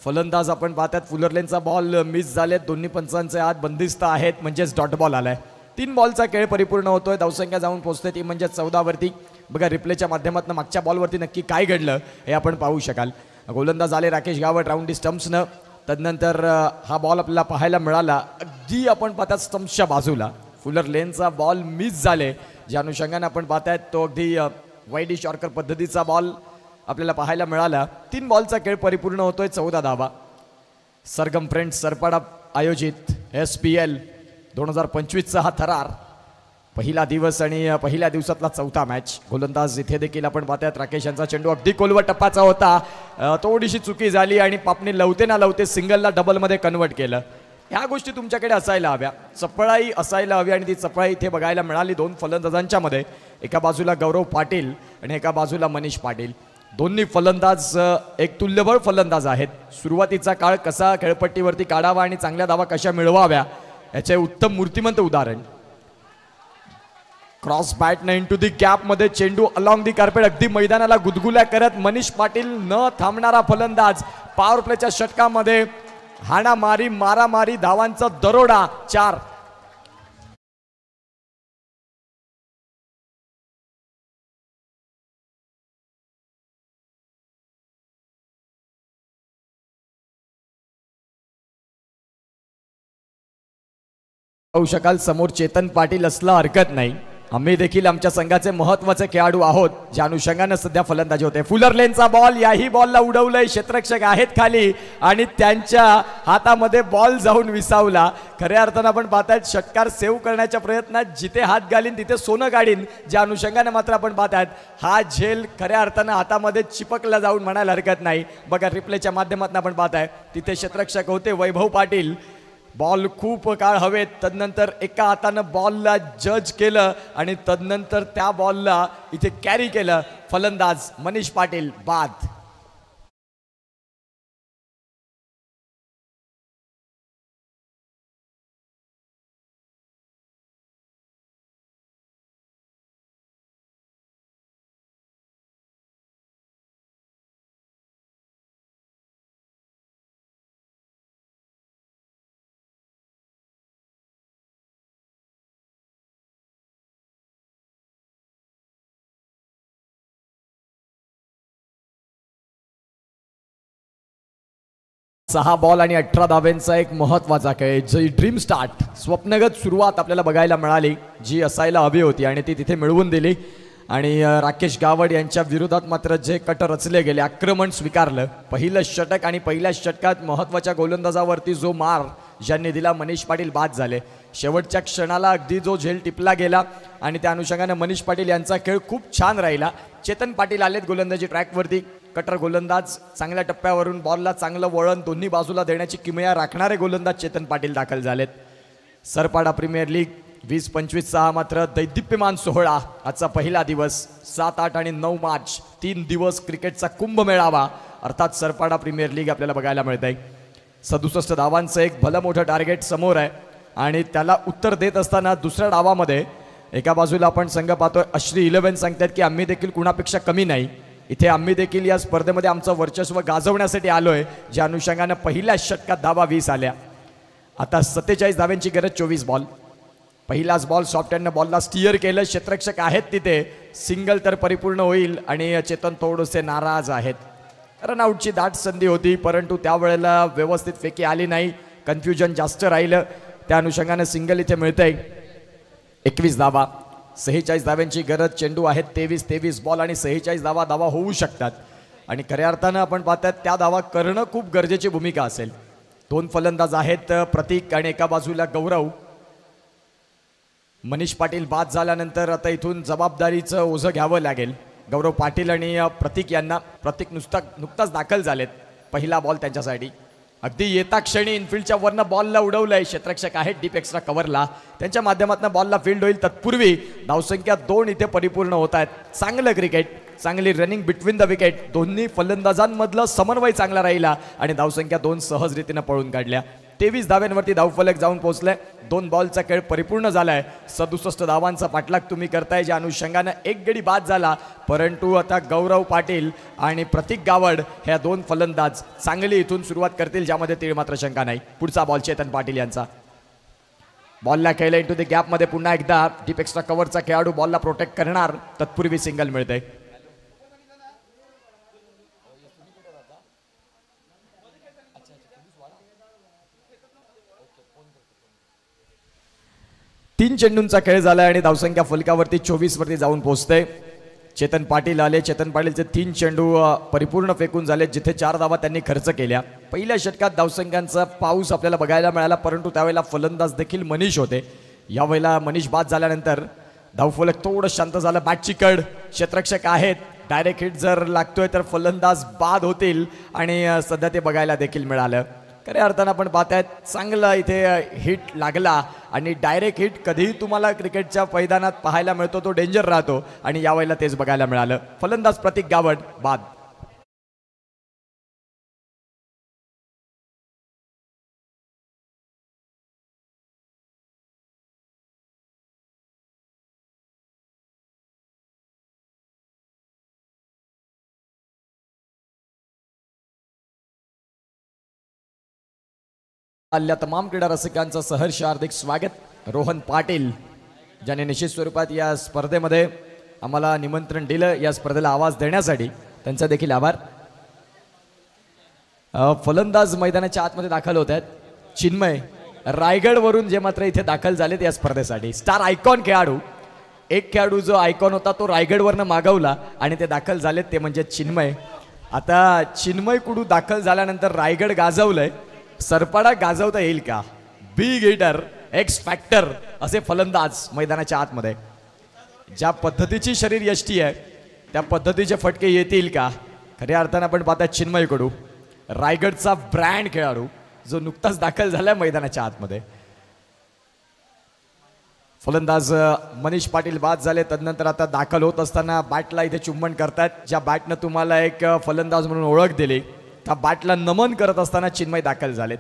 फलंदाज आपण पाहतात फुलर लेनचा बॉल मिस झालेत. दोन्ही पंचांचे हात बंदिस्त आहेत म्हणजेच डॉट बॉल आलाय. 3 बॉलचा खेळ परिपूर्ण होतोय. धावसंख्या जाऊन पोहोचते ती म्हणजे 14 वरती. बघा रिप्लेच्या माध्यमातून मागच्या बॉलवरती नक्की काय घडलं हे आपण पाहू शकाल. गोलंदाज आले राकेश गावड राऊंड दी स्टम्प्सनं. तदनंतर हा बॉल आपल्याला पाहायला मिळाला अगदी आपण पाहतात स्टम्प्सच्या बाजूला. फुलर लेनचा बॉल मिस झाले ज्या अनुषंगाने आपण पाहतायत तो अगदी वाईड शॉर्कर पद्धतीचा बॉल आपल्याला पाहायला मिळाला. 3 बॉलचा खेळ परिपूर्ण होतोय. 14 धावा. सरगम फ्रेंड्स सरपाडा आयोजित SPL 2025चा हा थरार. पहिला दिवस आणि पहिल्या दिवसातला 4था मॅच. गोलंदाज इथे देखील आपण पाहतायत राकेश यांचा चेंडू अगदी खोलवर टप्पाचा होता. थोडीशी चुकी झाली आणि पापणी लवते ना लवते सिंगलला डबलमध्ये कन्वर्ट केलं. ह्या गोष्टी तुमच्याकडे असायला हव्या. चपळाई असायला हवी आणि ती चपळाई इथे बघायला मिळाली 2 फलंदाजांच्या मध्ये. एका बाजूला गौरव पाटील आणि एका बाजूला मनीष पाटील. दोन्ही फलंदाज एक तुल्यबळ फलंदाज आहेत. सुरुवातीचा काळ कसा खेळपट्टीवरती काढावा आणि चांगल्या धावा कशा मिळवाव्या याचे उत्तम मूर्तिमंत उदाहरण. क्रॉस बॅटने इंटू दी गॅप मध्ये चेंडू अलॉंग दी कार्पेट अगदी मैदानाला गुदगुल्या करत मनीष पाटील न थांबणारा फलंदाज. पॉवर प्लेच्या षटकामध्ये हाणामारी मारामारी धावांचा दरोडा. 4. पाहू शकाल समोर चेतन पाटील असला हरकत नाही. आम्ही देखील आमच्या संघाचे महत्त्वाचे खेळाडू आहोत ज्या अनुषंगाने सध्या फलंदाजी होते. फुलर लेनचा बॉल याही बॉलला उडवलंय. क्षेत्ररक्षक आहेत खाली आणि त्यांच्या हातामध्ये बॉल जाऊन विसावला. खऱ्या अर्थानं आपण पाहतायत षटकार सेव्ह करण्याच्या प्रयत्नात जिथे हात घालीन तिथे सोनं काढीन ज्या अनुषंगाने मात्र आपण पाहतायत हा झेल खऱ्या अर्थानं हातामध्ये चिपकला जाऊन म्हणायला हरकत नाही. बघा रिप्लेच्या माध्यमातून आपण पाहताय तिथे क्षेत्ररक्षक होते वैभव पाटील. बॉल खूप काळ हवेत. तदनंतर एका हातानं बॉलला जज केलं आणि तदनंतर त्या बॉलला इथे कॅरी केलं फलंदाज मनीष पाटील. बाद. 6 बॉल आणि 18 धाब्यांचा एक महत्वाचा खेळ, जी ड्रीम स्टार्ट स्वप्नगत सुरुवात आपल्याला बघायला मिळाली, जी असायला हवी होती आणि ती तिथे मिळवून दिली. आणि राकेश गावड यांच्या विरोधात मात्र जे कट रचले गेले, आक्रमण स्वीकारलं. पहिलं षटक आणि पहिल्या षटकात महत्वाच्या गोलंदाजावरती जो मार ज्यांनी दिला मनीष पाटील बाद झाले. शेवटच्या क्षणाला अगदी जो झेल टिपला गेला आणि त्या अनुषंगाने मनीष पाटील यांचा खेळ खूप छान राहिला. चेतन पाटील आलेत गोलंदाजी ट्रॅकवरती, कटर गोलंदाज, चांगल्या टप्प्यावरून बॉलला चांगलं वळण दोन्ही बाजूला देण्याची किमया राखणारे गोलंदाज चेतन पाटील दाखल झालेत. सरपाडा प्रीमियर लीग 20-25-6 मात्र दैदिप्यमान सोहळा. आजचा पहिला दिवस 7, 8 आणि 9 मार्च 3 दिवस क्रिकेटचा कुंभ मेळावा अर्थात सरपाडा प्रीमियर लीग आपल्याला बघायला मिळत आहे. 67 धावांचं एक भलं मोठं टार्गेट समोर आहे आणि त्याला उत्तर देत असताना दुसऱ्या डावामध्ये एका बाजूला आपण संघ पाहतोय अश्री 11 सांगतात की आम्ही देखील कुणापेक्षा कमी नाही, इथे आम्ही देखील या स्पर्धेमध्ये आमचं वर्चस्व गाजवण्यासाठी आलोय. ज्या अनुषंगानं पहिल्या षटकात धावा 20 आल्या. आता 47 धाव्यांची गरज, 24 बॉल. पहिलाच बॉल सॉफ्ट हँडनं बॉलला स्टिअर केलं, क्षेत्ररक्षक आहेत तिथे, सिंगल तर परिपूर्ण होईल आणि चेतन थोडेसे नाराज आहेत. रनआउटची दाट संधी होती परंतु त्यावेळेला व्यवस्थित फेकी आली नाही, कन्फ्युजन जास्त राहिलं. त्या अनुषंगानं सिंगल इथे मिळतंय. 21 धावा, 46 धाव्यांची गरज, चेंडू आहेत 23 बॉल आणि 46 धावा होऊ शकतात. आणि खऱ्या अर्थानं आपण पाहतात त्या धावा करणं खूप गरजेची भूमिका असेल. 2 फलंदाज आहेत, प्रतीक आणि एका बाजूला गौरव. मनीष पाटील बाद झाल्यानंतर आता इथून जबाबदारीचं ओझं घ्यावं लागेल गौरव पाटील आणि प्रतीक यांना. प्रतीक नुकताच दाखल झालेत, पहिला बॉल त्यांच्यासाठी. अगदी येता क्षणी इनफिल्डच्या वरनं बॉलला उडवलंय, क्षेत्ररक्षक आहेत डीप एक्स्ट्रा कव्हरला, त्यांच्या माध्यमातून बॉलला फील्ड होईल. तत्पूर्वी धावसंख्या 2 इथे परिपूर्ण होत आहेत. चांगलं क्रिकेट, चांगली रनिंग बिटवीन द विकेट, दोन्ही फलंदाजांमधलं समन्वय चांगला राहिला आणि धावसंख्या 2 सहज रीतीनं पळून काढल्या. 23 धाव्यांवरती धावफलक जाऊन पोहोचलाय. 2 बॉलचा खेळ परिपूर्ण झालाय. 67 धावांचा पाठलाग तुम्ही करताय, ज्या अनुषंगानं एक गडी बाद झाला परंतु आता गौरव पाटील आणि प्रतीक गावड ह्या 2 फलंदाज चांगली इथून सुरुवात करतील, ज्यामध्ये तीळ मात्र शंका नाही. पुढचा बॉल चेतन पाटील यांचा. बॉलला खेळला इंटू द गॅपमध्ये पुन्हा एकदा डीप एक्स्ट्रा कव्हरचा खेळाडू बॉलला प्रोटेक्ट करणार. तत्पूर्वी सिंगल मिळतंय. तीन चेंडूंचा खेळ झालाय आणि धावसंख्या फलकावरती 24 वरती जाऊन पोहोचते. चेतन पाटील आले. चेतन पाटीलचे 3 चेंडू परिपूर्ण फेकून झाले, जिथे 4 धावा त्यांनी खर्च केल्या. पहिल्या षटकात धावसंख्यांचा पाऊस आपल्याला बघायला मिळाला परंतु त्यावेळेला फलंदाज देखील मनीष होते. यावेळेला मनीष बाद झाल्यानंतर धावफलक थोडं शांत झालं. बॅटची कड, क्षेत्ररक्षक आहेत, डायरेक्ट हिट जर लागतोय तर फलंदाज बाद होतील आणि सध्या ते बघायला देखील मिळालं. खऱ्या अर्थानं आपण पाहतायत चांगला इथे हिट लागला आणि डायरेक्ट हिट कधीही तुम्हाला क्रिकेटच्या मैदानात पाहायला मिळतो, तो डेंजर राहतो आणि यावेळेला तेच बघायला मिळालं. फलंदाज प्रतीक गावड बाद. आल्या तमाम क्रीडा रसिकांचं सहर्ष हार्दिक स्वागत. रोहन पाटील ज्याने निश्चित स्वरूपात या स्पर्धेमध्ये आम्हाला निमंत्रण दिलं, या स्पर्धेला आवाज देण्यासाठी त्यांचा देखील आभार. फलंदाज मैदानाच्या आतमध्ये दाखल होत आहेत. चिन्मय रायगडवरून जे मात्र इथे दाखल झालेत या स्पर्धेसाठी. स्टार आयकॉन खेळाडू, एक खेळाडू जो आयकॉन होता तो रायगडवरनं मागवला आणि ते दाखल झालेत, ते म्हणजे चिन्मय. आता चिन्मय कुडू दाखल झाल्यानंतर रायगड गाजवलंय, सरपाडा गाजवता येईल का? बिग हिटर, एक्स फॅक्टर असे फलंदाज मैदानाच्या आतमध्ये. ज्या पद्धतीची शरीर यष्टी आहे त्या पद्धतीचे फटके येतील का? खऱ्या अर्थानं आपण पाहता चिन्मय कडू, रायगडचा ब्रँड खेळाडू जो नुकताच दाखल झालाय मैदानाच्या आतमध्ये. फलंदाज मनीष पाटील बाद झाले. तदनंतर आता दाखल होत असताना बॅटला इथे चुंबन करतात. ज्या बॅटनं तुम्हाला एक फलंदाज म्हणून ओळख दिली त्या बॅटला नमन करत असताना चिन्मय दाखल झालेत.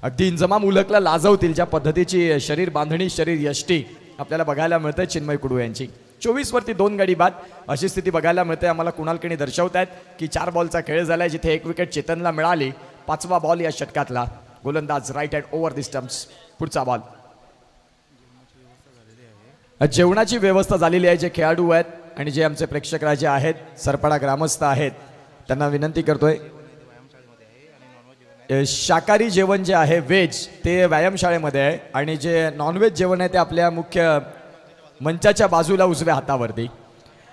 अगदी इंजमाम उलकला लाजवतील ज्या पद्धतीची शरीर बांधणी, शरीर यष्टी आपल्याला बघायला मिळते चिन्मय कुडू यांची. 24 वरती 2 गडी बाद अशी स्थिती बघायला मिळते. आम्हाला कुणाल केणी दर्शवत आहेत की 4 बॉलचा खेळ झालाय, जिथे 1 विकेट चेतनला मिळाली. 5वा बॉल या षटकातला. गोलंदाज right hand over the stumps. पुढचा बॉल. जेवणाची व्यवस्था झालेली आहे. जे खेळाडू आहेत आणि जे आमचे प्रेक्षक आहेत, सरपाडा ग्रामस्थ आहेत, त्यांना विनंती करतोय शाकाहारी जेवण जे आहे व्हेज ते व्यायामशाळेमध्ये आहे आणि जे नॉनव्हेज जेवण आहे ते आपल्या मुख्य मंचाच्या बाजूला उजव्या हातावरती.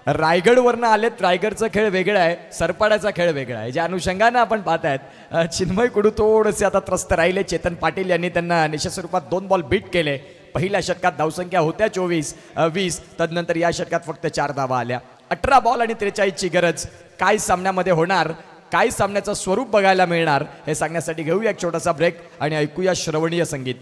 रायगडवरनं आलेत, रायगडचा खेळ वेगळा आहे, सरपाड्याचा खेळ वेगळा आहे. ज्या अनुषंगानं आपण पाहतायत चिन्मय कुडू थोडेसे आता त्रस्त राहिले. चेतन पाटील यांनी त्यांना निश्चित स्वरूपात 2 बॉल बीट केले. पहिल्या षटकात धावसंख्या होत्या 24-20, तदनंतर या षटकात फक्त 4 धावा आल्या. 18 बॉल आणि 43ची गरज. काय सामन्यामध्ये होणार, काय सामन्याचं स्वरूप बघायला मिळणार हे सांगण्यासाठी घेऊया एक छोटासा ब्रेक आणि ऐकूया श्रवणीय संगीत.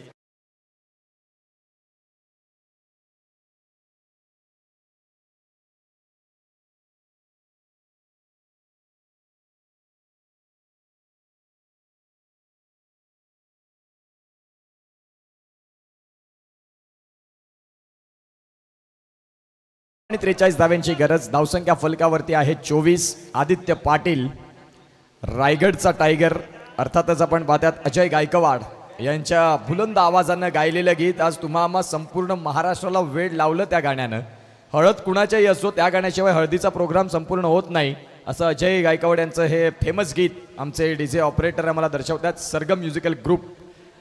आणि 43 धाव्यांची गरज. धावसंख्या फलकावरती आहे 24. आदित्य पाटील रायगडचा टायगर, अर्थातच आपण पाहतात अजय गायकवाड यांच्या बुलंद आवाजानं गायलेलं गीत. आज तुम्हा संपूर्ण महाराष्ट्राला वेळ लावलं त्या गाण्यानं. हळद कुणाच्याही असो, त्या गाण्याशिवाय हळदीचा प्रोग्राम संपूर्ण होत नाही असं अजय गायकवाड यांचं हे फेमस गीत आमचे डीजे ऑपरेटर आम्हाला दर्शवतात. सरगम म्युझिकल ग्रुप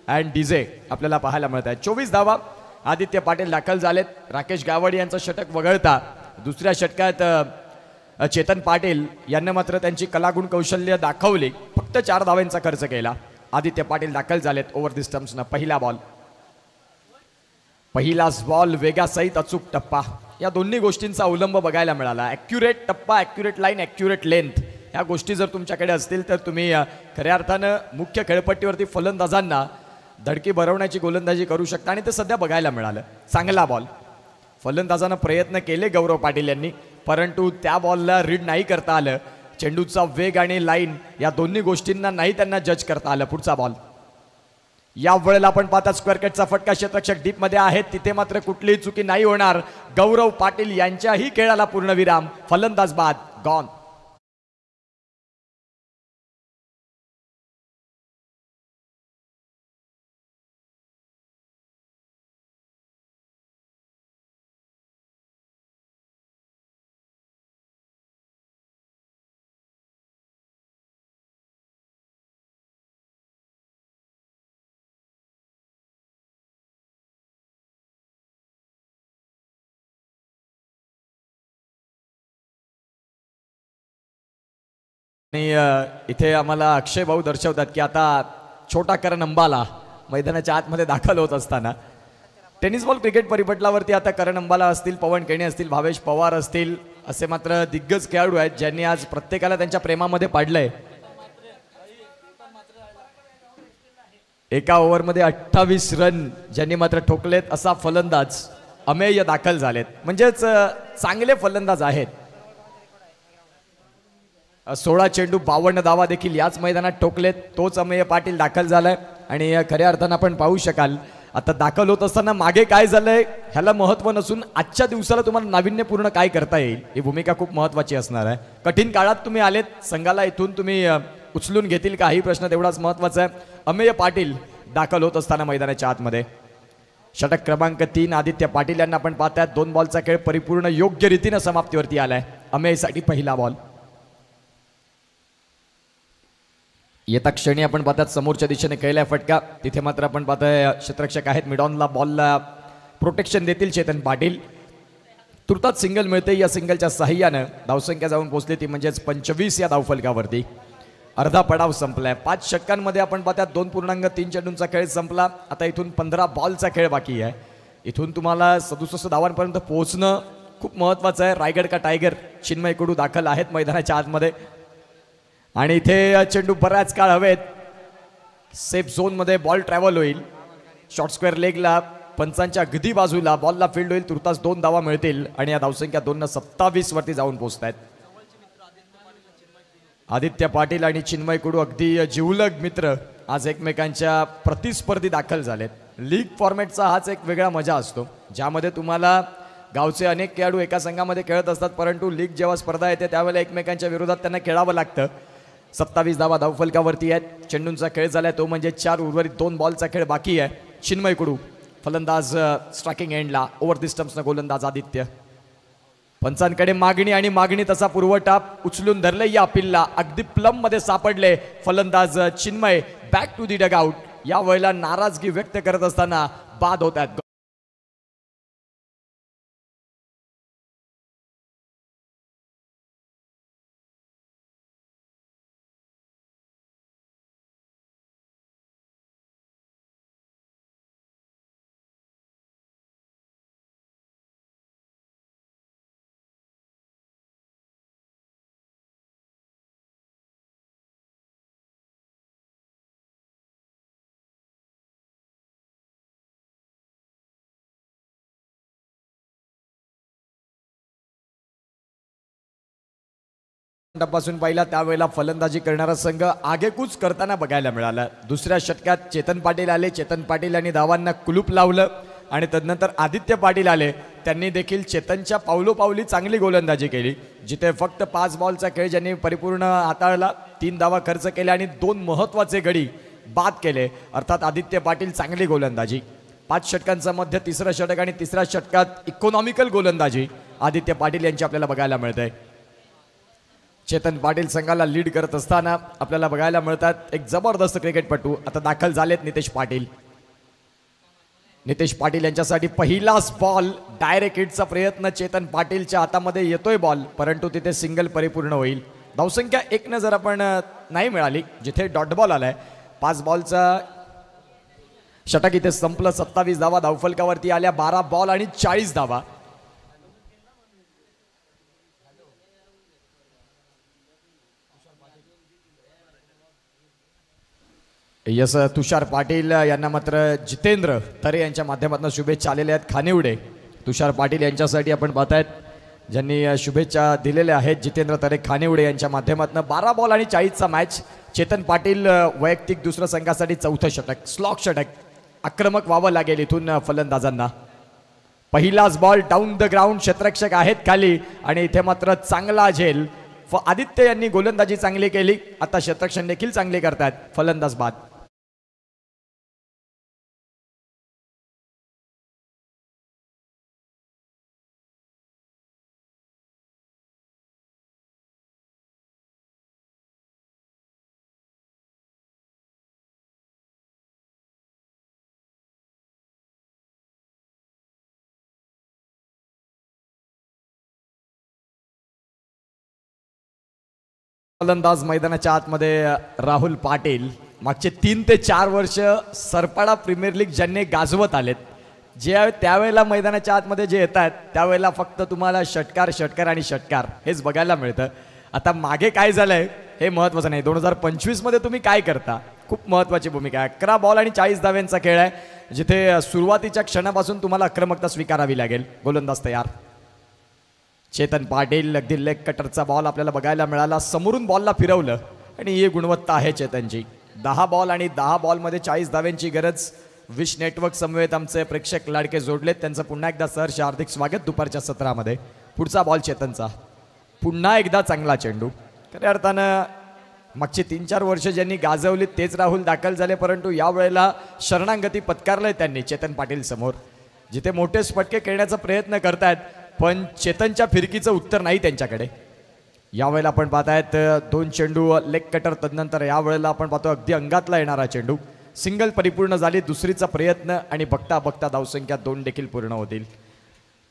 अँड डीजे आपल्याला पाहायला मिळत आहे. 24 धावा. आदित्य पाटील दाखल झालेत. राकेश गावडे यांचं षटक वगळता दुसऱ्या षटकात चेतन पाटील यांनी मात्र त्यांची कलागुण कौशल्य दाखवली. फक्त 4 धावांचा खर्च केला. आदित्य पाटील दाखल झालेत ओव्हर दी स्टंप्सनं. पहिला बॉल, पहिलाच बॉल, वेगासहित अचूक टप्पा. या दोन्ही गोष्टींचा अवलंब बघायला मिळाला. ॲक्युरेट टप्पा, ॲक्युरेट लाईन, ॲक्युरेट लेंथ. ह्या गोष्टी जर तुमच्याकडे असतील तर तुम्ही खऱ्या अर्थानं मुख्य खेळपट्टीवरती फलंदाजांना धडकी भरवण्याची गोलंदाजी करू शकता आणि ते सध्या बघायला मिळालं. चांगला बॉल. फलंदाजानं प्रयत्न केले गौरव पाटील यांनी, परंतु त्या बॉलला रीड नाही करता आलं. चेंडूचा वेग आणि लाईन या दोन्ही गोष्टींना नाही त्यांना जज करता आलं. पुढचा बॉल. या वेळेला आपण पाहता स्क्वेअर कटचा फटका. क्षेत्ररक्षक डीपमध्ये आहेत, तिथे मात्र कुठलीही चुकी नाही होणार. गौरव पाटील यांच्याही खेळाला पूर्णविराम. फलंदाज बाद, गॉन. आणि इथे आम्हाला अक्षय भाऊ दर्शवतात की आता छोटा करण अंबाला मैदानाच्या आतमध्ये दाखल होत असताना टेनिस बॉल क्रिकेट परिपटलावरती आता करण अंबाला असतील, पवन केणे असतील, भावेश पवार असतील, असे मात्र दिग्गज खेळाडू आहेत ज्यांनी आज प्रत्येकाला त्यांच्या प्रेमामध्ये पाडलंय. एका ओव्हरमध्ये 28 रन ज्यांनी मात्र ठोकलेत असा फलंदाज अमेय दाखल झालेत. म्हणजेच चांगले फलंदाज आहेत. 16 चेंडू 52 धावा देखील याच मैदानात ठोकलेत. तोच अमेय पाटील दाखल झालाय आणि खऱ्या अर्थानं आपण पाहू शकाल आता दाखल होत असताना मागे काय झालंय ह्याला महत्त्व नसून आजच्या दिवसाला तुम्हाला नाविन्यपूर्ण काय करता येईल ही भूमिका खूप महत्त्वाची असणार आहे. कठीण काळात तुम्ही आलेत, संघाला इथून तुम्ही उचलून घेतील का ही प्रश्न तेवढाच महत्त्वाचा आहे. अमेय पाटील दाखल होत असताना मैदानाच्या आतमध्ये. षटक क्रमांक 3 आदित्य पाटील यांना आपण पाहतायत. 2 बॉलचा खेळ परिपूर्ण योग्य रीतीनं समाप्तीवरती आलाय. अमेयसाठी पहिला बॉल. येता क्षणी आपण पाहतात समोरच्या दिशेने केलाय फटका. तिथे मात्र आपण पाहतोय क्षेत्ररक्षक आहेत मिडॉनला बॉलला प्रोटेक्शन देतील चेतन पाटील. तुर्तास सिंगल मिळते. या सिंगलच्या साह्यानं धावसंख्या जाऊन पोहोचली ती म्हणजेच 25 या धावफलकावरती. अर्धा पडाव संपलाय. 5 षटकांमध्ये आपण पाहतात 2.3 चेंडूंचा खेळ संपला. आता इथून 15 बॉलचा खेळ बाकी आहे. इथून तुम्हाला 67 धावांपर्यंत पोहोचणं खूप महत्त्वाचं आहे. रायगड का टायगर चिन्मय कुडू दाखल आहेत मैदानाच्या आतमध्ये आणि इथे चेंडू बराच काळ हवेत. सेफ झोनमध्ये बॉल ट्रॅव्हल होईल. शॉर्ट स्क्वेअर लेगला पंचांच्या अगदी बाजूला बॉलला फील्ड होईल. तुर्तास 2 धावा मिळतील आणि या धावसंख्या 227 वरती जाऊन पोहोचत आहेत. आदित्य पाटील आणि चिन्मय कुडू अगदी जिवलग मित्र आज एकमेकांच्या प्रतिस्पर्धी दाखल झालेत. लीग फॉर्मॅटचा हाच एक वेगळा मजा असतो ज्यामध्ये तुम्हाला गावचे अनेक खेळाडू एका संघामध्ये खेळत असतात, परंतु लीग जेव्हा स्पर्धा येते त्यावेळेला एकमेकांच्या विरोधात त्यांना खेळावं लागतं. 27 धावा धावफलकावरती आहेत. चेंडूंचा खेळ झालाय तो म्हणजे 4. उर्वरित 2 बॉलचा खेळ बाकी आहे. चिन्मय कुडू फलंदाज स्ट्रायकिंग एंडला. ओव्हर दी स्टंप्सनं गोलंदाज आदित्य. पंचांकडे मागणी आणि मागणी तसा पुरवठा उचलून धरले या पिल्ला अगदी प्लम मध्ये सापडले फलंदाज Chinmay back to the dugout. या वेळेला नाराजगी व्यक्त करत असताना बाद होत आहेत. पासून पहिला त्यावेळेला फलंदाजी करणारा संघ आगेकूच करताना बघायला मिळाला. दुसऱ्या षटकात चेतन पाटील आले. चेतन पाटील यांनी धावांना कुलूप लावलं आणि तदनंतर आदित्य पाटील आले. त्यांनी देखील चेतनच्या पावलोपावली चांगली गोलंदाजी केली. जिथे फक्त 5 बॉलचा खेळ ज्यांनी परिपूर्ण हाताळला, 3 धावा खर्च केल्या आणि 2 महत्त्वाचे गडी बाद केले. अर्थात आदित्य पाटील चांगली गोलंदाजी. 5 षटकांचा मध्य तिसरं षटक आणि तिसऱ्या षटकात इकॉनॉमिकल गोलंदाजी आदित्य पाटील यांची आपल्याला बघायला मिळते. चेतन पाटील संघाला लीड करत असताना आपल्याला बघायला मिळतात एक जबरदस्त क्रिकेटपटू आता दाखल झालेत नितेश पाटील. नितेश पाटील यांच्यासाठी पहिलाच बॉल डायरेक्ट हिटचा प्रयत्न. चेतन पाटीलच्या हातामध्ये येतोय बॉल, परंतु तिथे सिंगल परिपूर्ण होईल. धावसंख्या 1 जर आपण नाही मिळाली, जिथे डॉट बॉल आलाय. 5 बॉलचा षटक इथे संपलं. 27 धावा धावफलकावरती आल्या. 12 बॉल आणि 40 धावा. यस तुषार पाटील यांना मात्र जितेंद्र तरे यांच्या माध्यमातून शुभेच्छा आलेल्या आहेत. खानिवडे तुषार पाटील यांच्यासाठी आपण पाहतायत ज्यांनी शुभेच्छा दिलेल्या आहेत. जितेंद्र तरे खानिवडे यांच्या माध्यमातून 12 बॉल आणि 40चा मॅच. चेतन पाटील वैयक्तिक दुसऱ्या संघासाठी 4थं षटक, स्लॉक षटक. आक्रमक व्हावं लागेल इथून फलंदाजांना. पहिलाच बॉल डाऊन द ग्राउंड. क्षेत्ररक्षक आहेत खाली आणि इथे मात्र चांगला झेल. आदित्य यांनी गोलंदाजी चांगली केली. आता क्षेत्ररक्षण देखील चांगले करतात. फलंदाज बाद. फलंदाज मैदानाच्या आतमध्ये राहुल पाटील. मागचे 3 ते 4 वर्ष सरपाडा प्रीमियर लीग ज्यांनी गाजवत आलेत, जे त्यावेळेला मैदानाच्या आतमध्ये जे येतात त्यावेळेला फक्त तुम्हाला षटकार षटकार आणि षटकार हेच बघायला मिळतं. आता मागे काय झालंय हे महत्त्वाचं नाही. 2025 मध्ये तुम्ही काय करता खूप महत्त्वाची भूमिका आहे. 11 बॉल आणि 40 धाव्यांचा खेळ आहे, जिथे सुरुवातीच्या क्षणापासून तुम्हाला आक्रमकता स्वीकारावी लागेल. गोलंदाज तयार. चेतन पाटील अगदी लेग कटरचा बॉल आपल्याला बघायला मिळाला. समोरून बॉलला फिरवलं आणि ही गुणवत्ता आहे चेतनची. 10 बॉल आणि 10 बॉलमध्ये 40 धाव्यांची गरज. विश नेटवर्क समवेत आमचे प्रेक्षक लाडके जोडलेत, त्यांचं पुन्हा एकदा सहर्ष हार्दिक स्वागत दुपारच्या सत्रामध्ये. पुढचा बॉल चेतनचा. पुन्हा एकदा चांगला चेंडू. खऱ्या अर्थानं मागची 3-4 वर्ष ज्यांनी गाजवली तेच राहुल दाखल झाले, परंतु यावेळेला शरणागती पत्कारलंय त्यांनी चेतन पाटील समोर. जिथे मोठे फटके खेळण्याचा प्रयत्न करतायत, पण चेतनच्या फिरकीचं उत्तर नाही त्यांच्याकडे. यावेळेला आपण पाहतायत 2 चेंडू लेग कटर. तदनंतर यावेळेला आपण पाहतो अगदी अंगातला येणारा चेंडू. सिंगल परिपूर्ण झाली. दुसरीचा प्रयत्न आणि बघता बघता धावसंख्या 2 देखील पूर्ण होतील.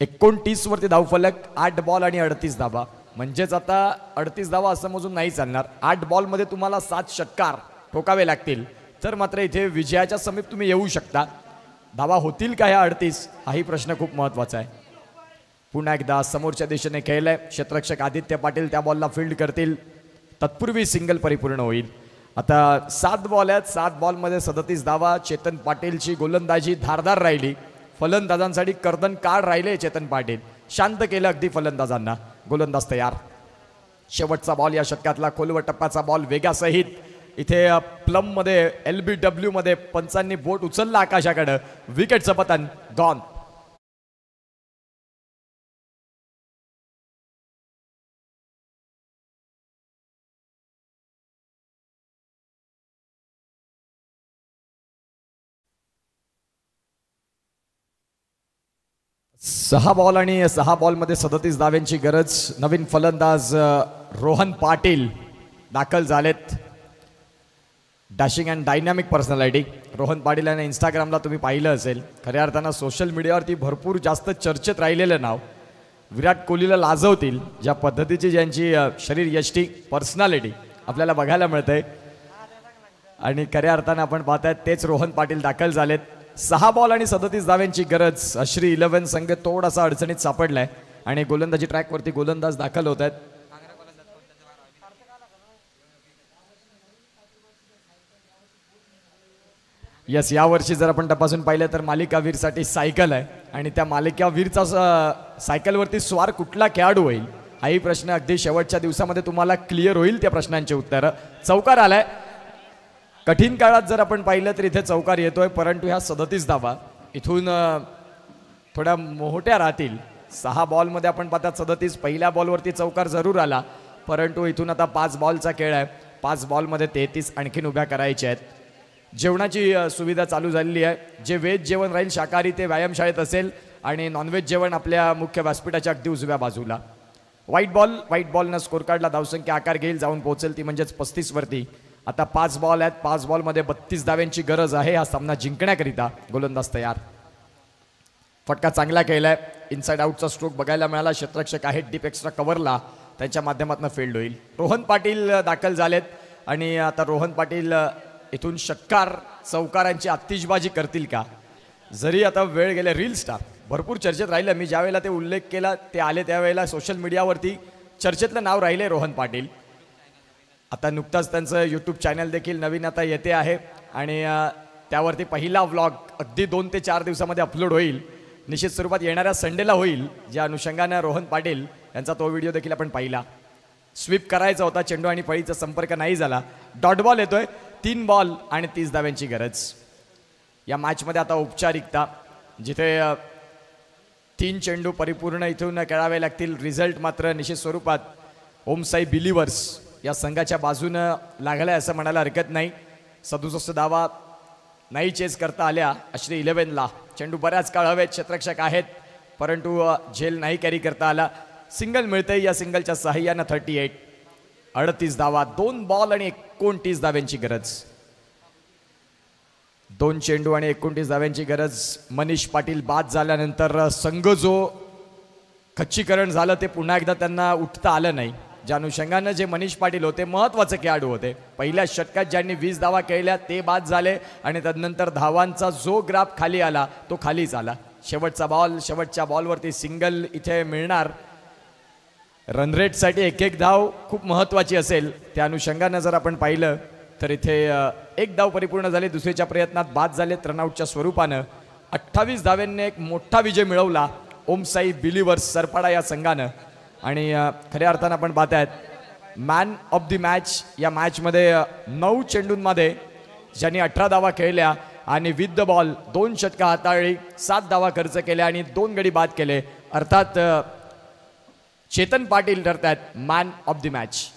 29 वरती धावफलक. 8 बॉल आणि 38 धावा. म्हणजेच आता 38 धावा असं मोजून नाही चालणार. 8 बॉलमध्ये तुम्हाला 7 षटकार ठोकावे लागतील, तर मात्र इथे विजयाच्या समीप तुम्ही येऊ शकता. धावा होतील का ह्या 38 हाही प्रश्न खूप महत्त्वाचा आहे. पुन्हा एकदा समोरच्या दिशेने खेळलंय. क्षेत्ररक्षक आदित्य पाटील त्या बॉलला फील्ड करतील. तत्पूर्वी सिंगल परिपूर्ण होईल. आता 7 बॉल आहेत. 7 बॉलमध्ये 37 धावा. चेतन पाटीलची गोलंदाजी धारदार राहिली. फलंदाजांसाठी कर्दन काळ राहिले. चेतन पाटील शांत केलं अगदी फलंदाजांना. गोलंदाज तयार. शेवटचा बॉल या षटकातला. खोलवर टप्प्याचा बॉल वेगासहित. इथे प्लम मध्ये LBW मध्ये पंचांनी बोट उचललं आकाशाकडं. विकेटचं पतन. गॉन. 6 बॉल आणि 6 बॉलमध्ये 37 धाव्यांची गरज. नवीन फलंदाज रोहन पाटील दाखल झालेत. Dashing and dynamic personality. Rohan Patil यांना इंस्टाग्रामला तुम्ही पाहिलं असेल. खऱ्या अर्थानं सोशल मीडियावरती भरपूर जास्त चर्चेत राहिलेलं नाव. विराट कोहलीला लाजवतील ज्या पद्धतीची ज्यांची शरीर यष्टी पर्सनॅलिटी आपल्याला बघायला मिळते. आणि खऱ्या अर्थानं आपण पाहतायत तेच रोहन पाटील दाखल झालेत. 6 बॉल आणि 37 धाव्यांची गरज. अश्री 11 संघ थोडासा अडचणीत सापडलाय आणि गोलंदाजी ट्रॅकवरती गोलंदाज दाखल होत आहेत. यस, यावर्षी जर आपण तपासून पाहिलं तर मालिकावीरसाठी सायकल आहे आणि त्या मालिकावीरचा सायकलवरती स्वार कुठला खेळाडू होईल हाही प्रश्न अगदी शेवटच्या दिवसामध्ये तुम्हाला क्लिअर होईल. त्या प्रश्नांची उत्तरं. चौकार आलाय. कठीण काळात जर आपण पाहिलं तर इथे चौकार येतोय, परंतु ह्या 37 धावा इथून थोड्या मोठ्या राहतील. 6 बॉलमध्ये आपण पाहतात 37. पहिल्या बॉलवरती चौकार जरूर आला, परंतु इथून आता 5 बॉलचा खेळ आहे. 5 बॉलमध्ये 33 आणखीन उभ्या करायच्या आहेत. जेवणाची सुविधा चालू झालेली आहे. जे व्हेज जेवण राहील शाकाहारी ते व्यायामशाळेत असेल आणि नॉनव्हेज जेवण आपल्या मुख्य व्यासपीठाच्या अगदी उजव्या बाजूला. व्हाईट बॉलनं स्कोर कार्डला धावसंख्या आकार घेईल, जाऊन पोहोचेल ती म्हणजेच 35 वरती. आता 5 बॉल आहेत. 5 बॉलमध्ये 32 धाव्यांची गरज आहे हा सामना जिंकण्याकरिता. गोलंदाज तयार. फटका चांगला केलाय. इनसाइड आउटचा स्ट्रोक बघायला मिळाला. क्षेत्ररक्षक आहेत डीप एक्स्ट्रा कव्हरला, त्यांच्या माध्यमातून फील्ड होईल. रोहन पाटील दाखल झालेत आणि आता रोहन पाटील इथून षटकार चौकारांची आतिषबाजी करतील का? जरी आता वेळ गेले. रील स्टार भरपूर चर्चेत राहिलं. मी ज्यावेळेला ते उल्लेख केला ते आले त्यावेळेला सोशल मीडियावरती चर्चेतलं नाव राहिले रोहन पाटील. आता नुकताच त्यांचं यूट्यूब चॅनल देखील नवीन आता येते आहे आणि त्यावरती पहिला व्लॉग अगदी 2 ते 4 दिवसामध्ये अपलोड होईल. निश्चित स्वरूपात येणाऱ्या संडेला होईल. ज्या अनुषंगानं रोहन पाटील यांचा तो व्हिडिओ देखील आपण पाहिला. स्वीप करायचा होता, चेंडू आणि फळीचा संपर्क नाही झाला. डॉट बॉल येतोय. 3 बॉल आणि 30 धाव्यांची गरज. या मॅचमध्ये आता औपचारिकता जिथे 3 चेंडू परिपूर्ण इथून खेळावे लागतील. रिझल्ट मात्र निश्चित स्वरूपात ओमसाई बिलिव्हर्स या संघाच्या बाजूनं लागलाय असं म्हणायला हरकत नाही. 67 धावा नाही चेस करता आल्या अश्री 11ला. चेंडू बऱ्याच काळ हवेत. क्षेत्ररक्षक आहेत परंतु झेल नाही कॅरी करता आला. सिंगल मिळते. या सिंगलच्या सहाय्यानं 38. 38 धावा. 2 बॉल आणि 29 धाव्यांची गरज. 2 चेंडू आणि 29 धाव्यांची गरज. मनीष पाटील बाद झाल्यानंतर संघ जो खच्चीकरण झालं ते पुन्हा एकदा त्यांना उठता आलं नाही. ज्या अनुषंगानं जे मनीष पाटील होते महत्त्वाचे खेळाडू होते. पहिल्या षटकात ज्यांनी 20 धावा केल्या ते बाद झाले आणि त्यानंतर धावांचा जो ग्राफ खाली आला तो खालीच आला. शेवटचा बॉल. शेवटच्या बॉलवरती सिंगल इथे मिळणार. रनरेटसाठी 1 धाव खूप महत्त्वाची असेल. त्या अनुषंगानं जर आपण पाहिलं तर इथे 1 धाव परिपूर्ण झाली. दुसरीच्या प्रयत्नात बाद झाले रनआउटच्या स्वरूपानं. 28 धाव्यांनी एक मोठा विजय मिळवला ओमसाई बिलिव्हर्स सरपाडा या संघानं. आणि खऱ्या अर्थानं आपण पाहतायत मॅन ऑफ द मॅच. या मॅचमध्ये 9 चेंडूंमध्ये ज्यांनी 18 धावा खेळल्या आणि विथ द बॉल 2 षटका हाताळली, 7 धावा खर्च केल्या आणि 2 गडी बाद केले. अर्थात चेतन पाटील ठरतात मॅन ऑफ द मॅच.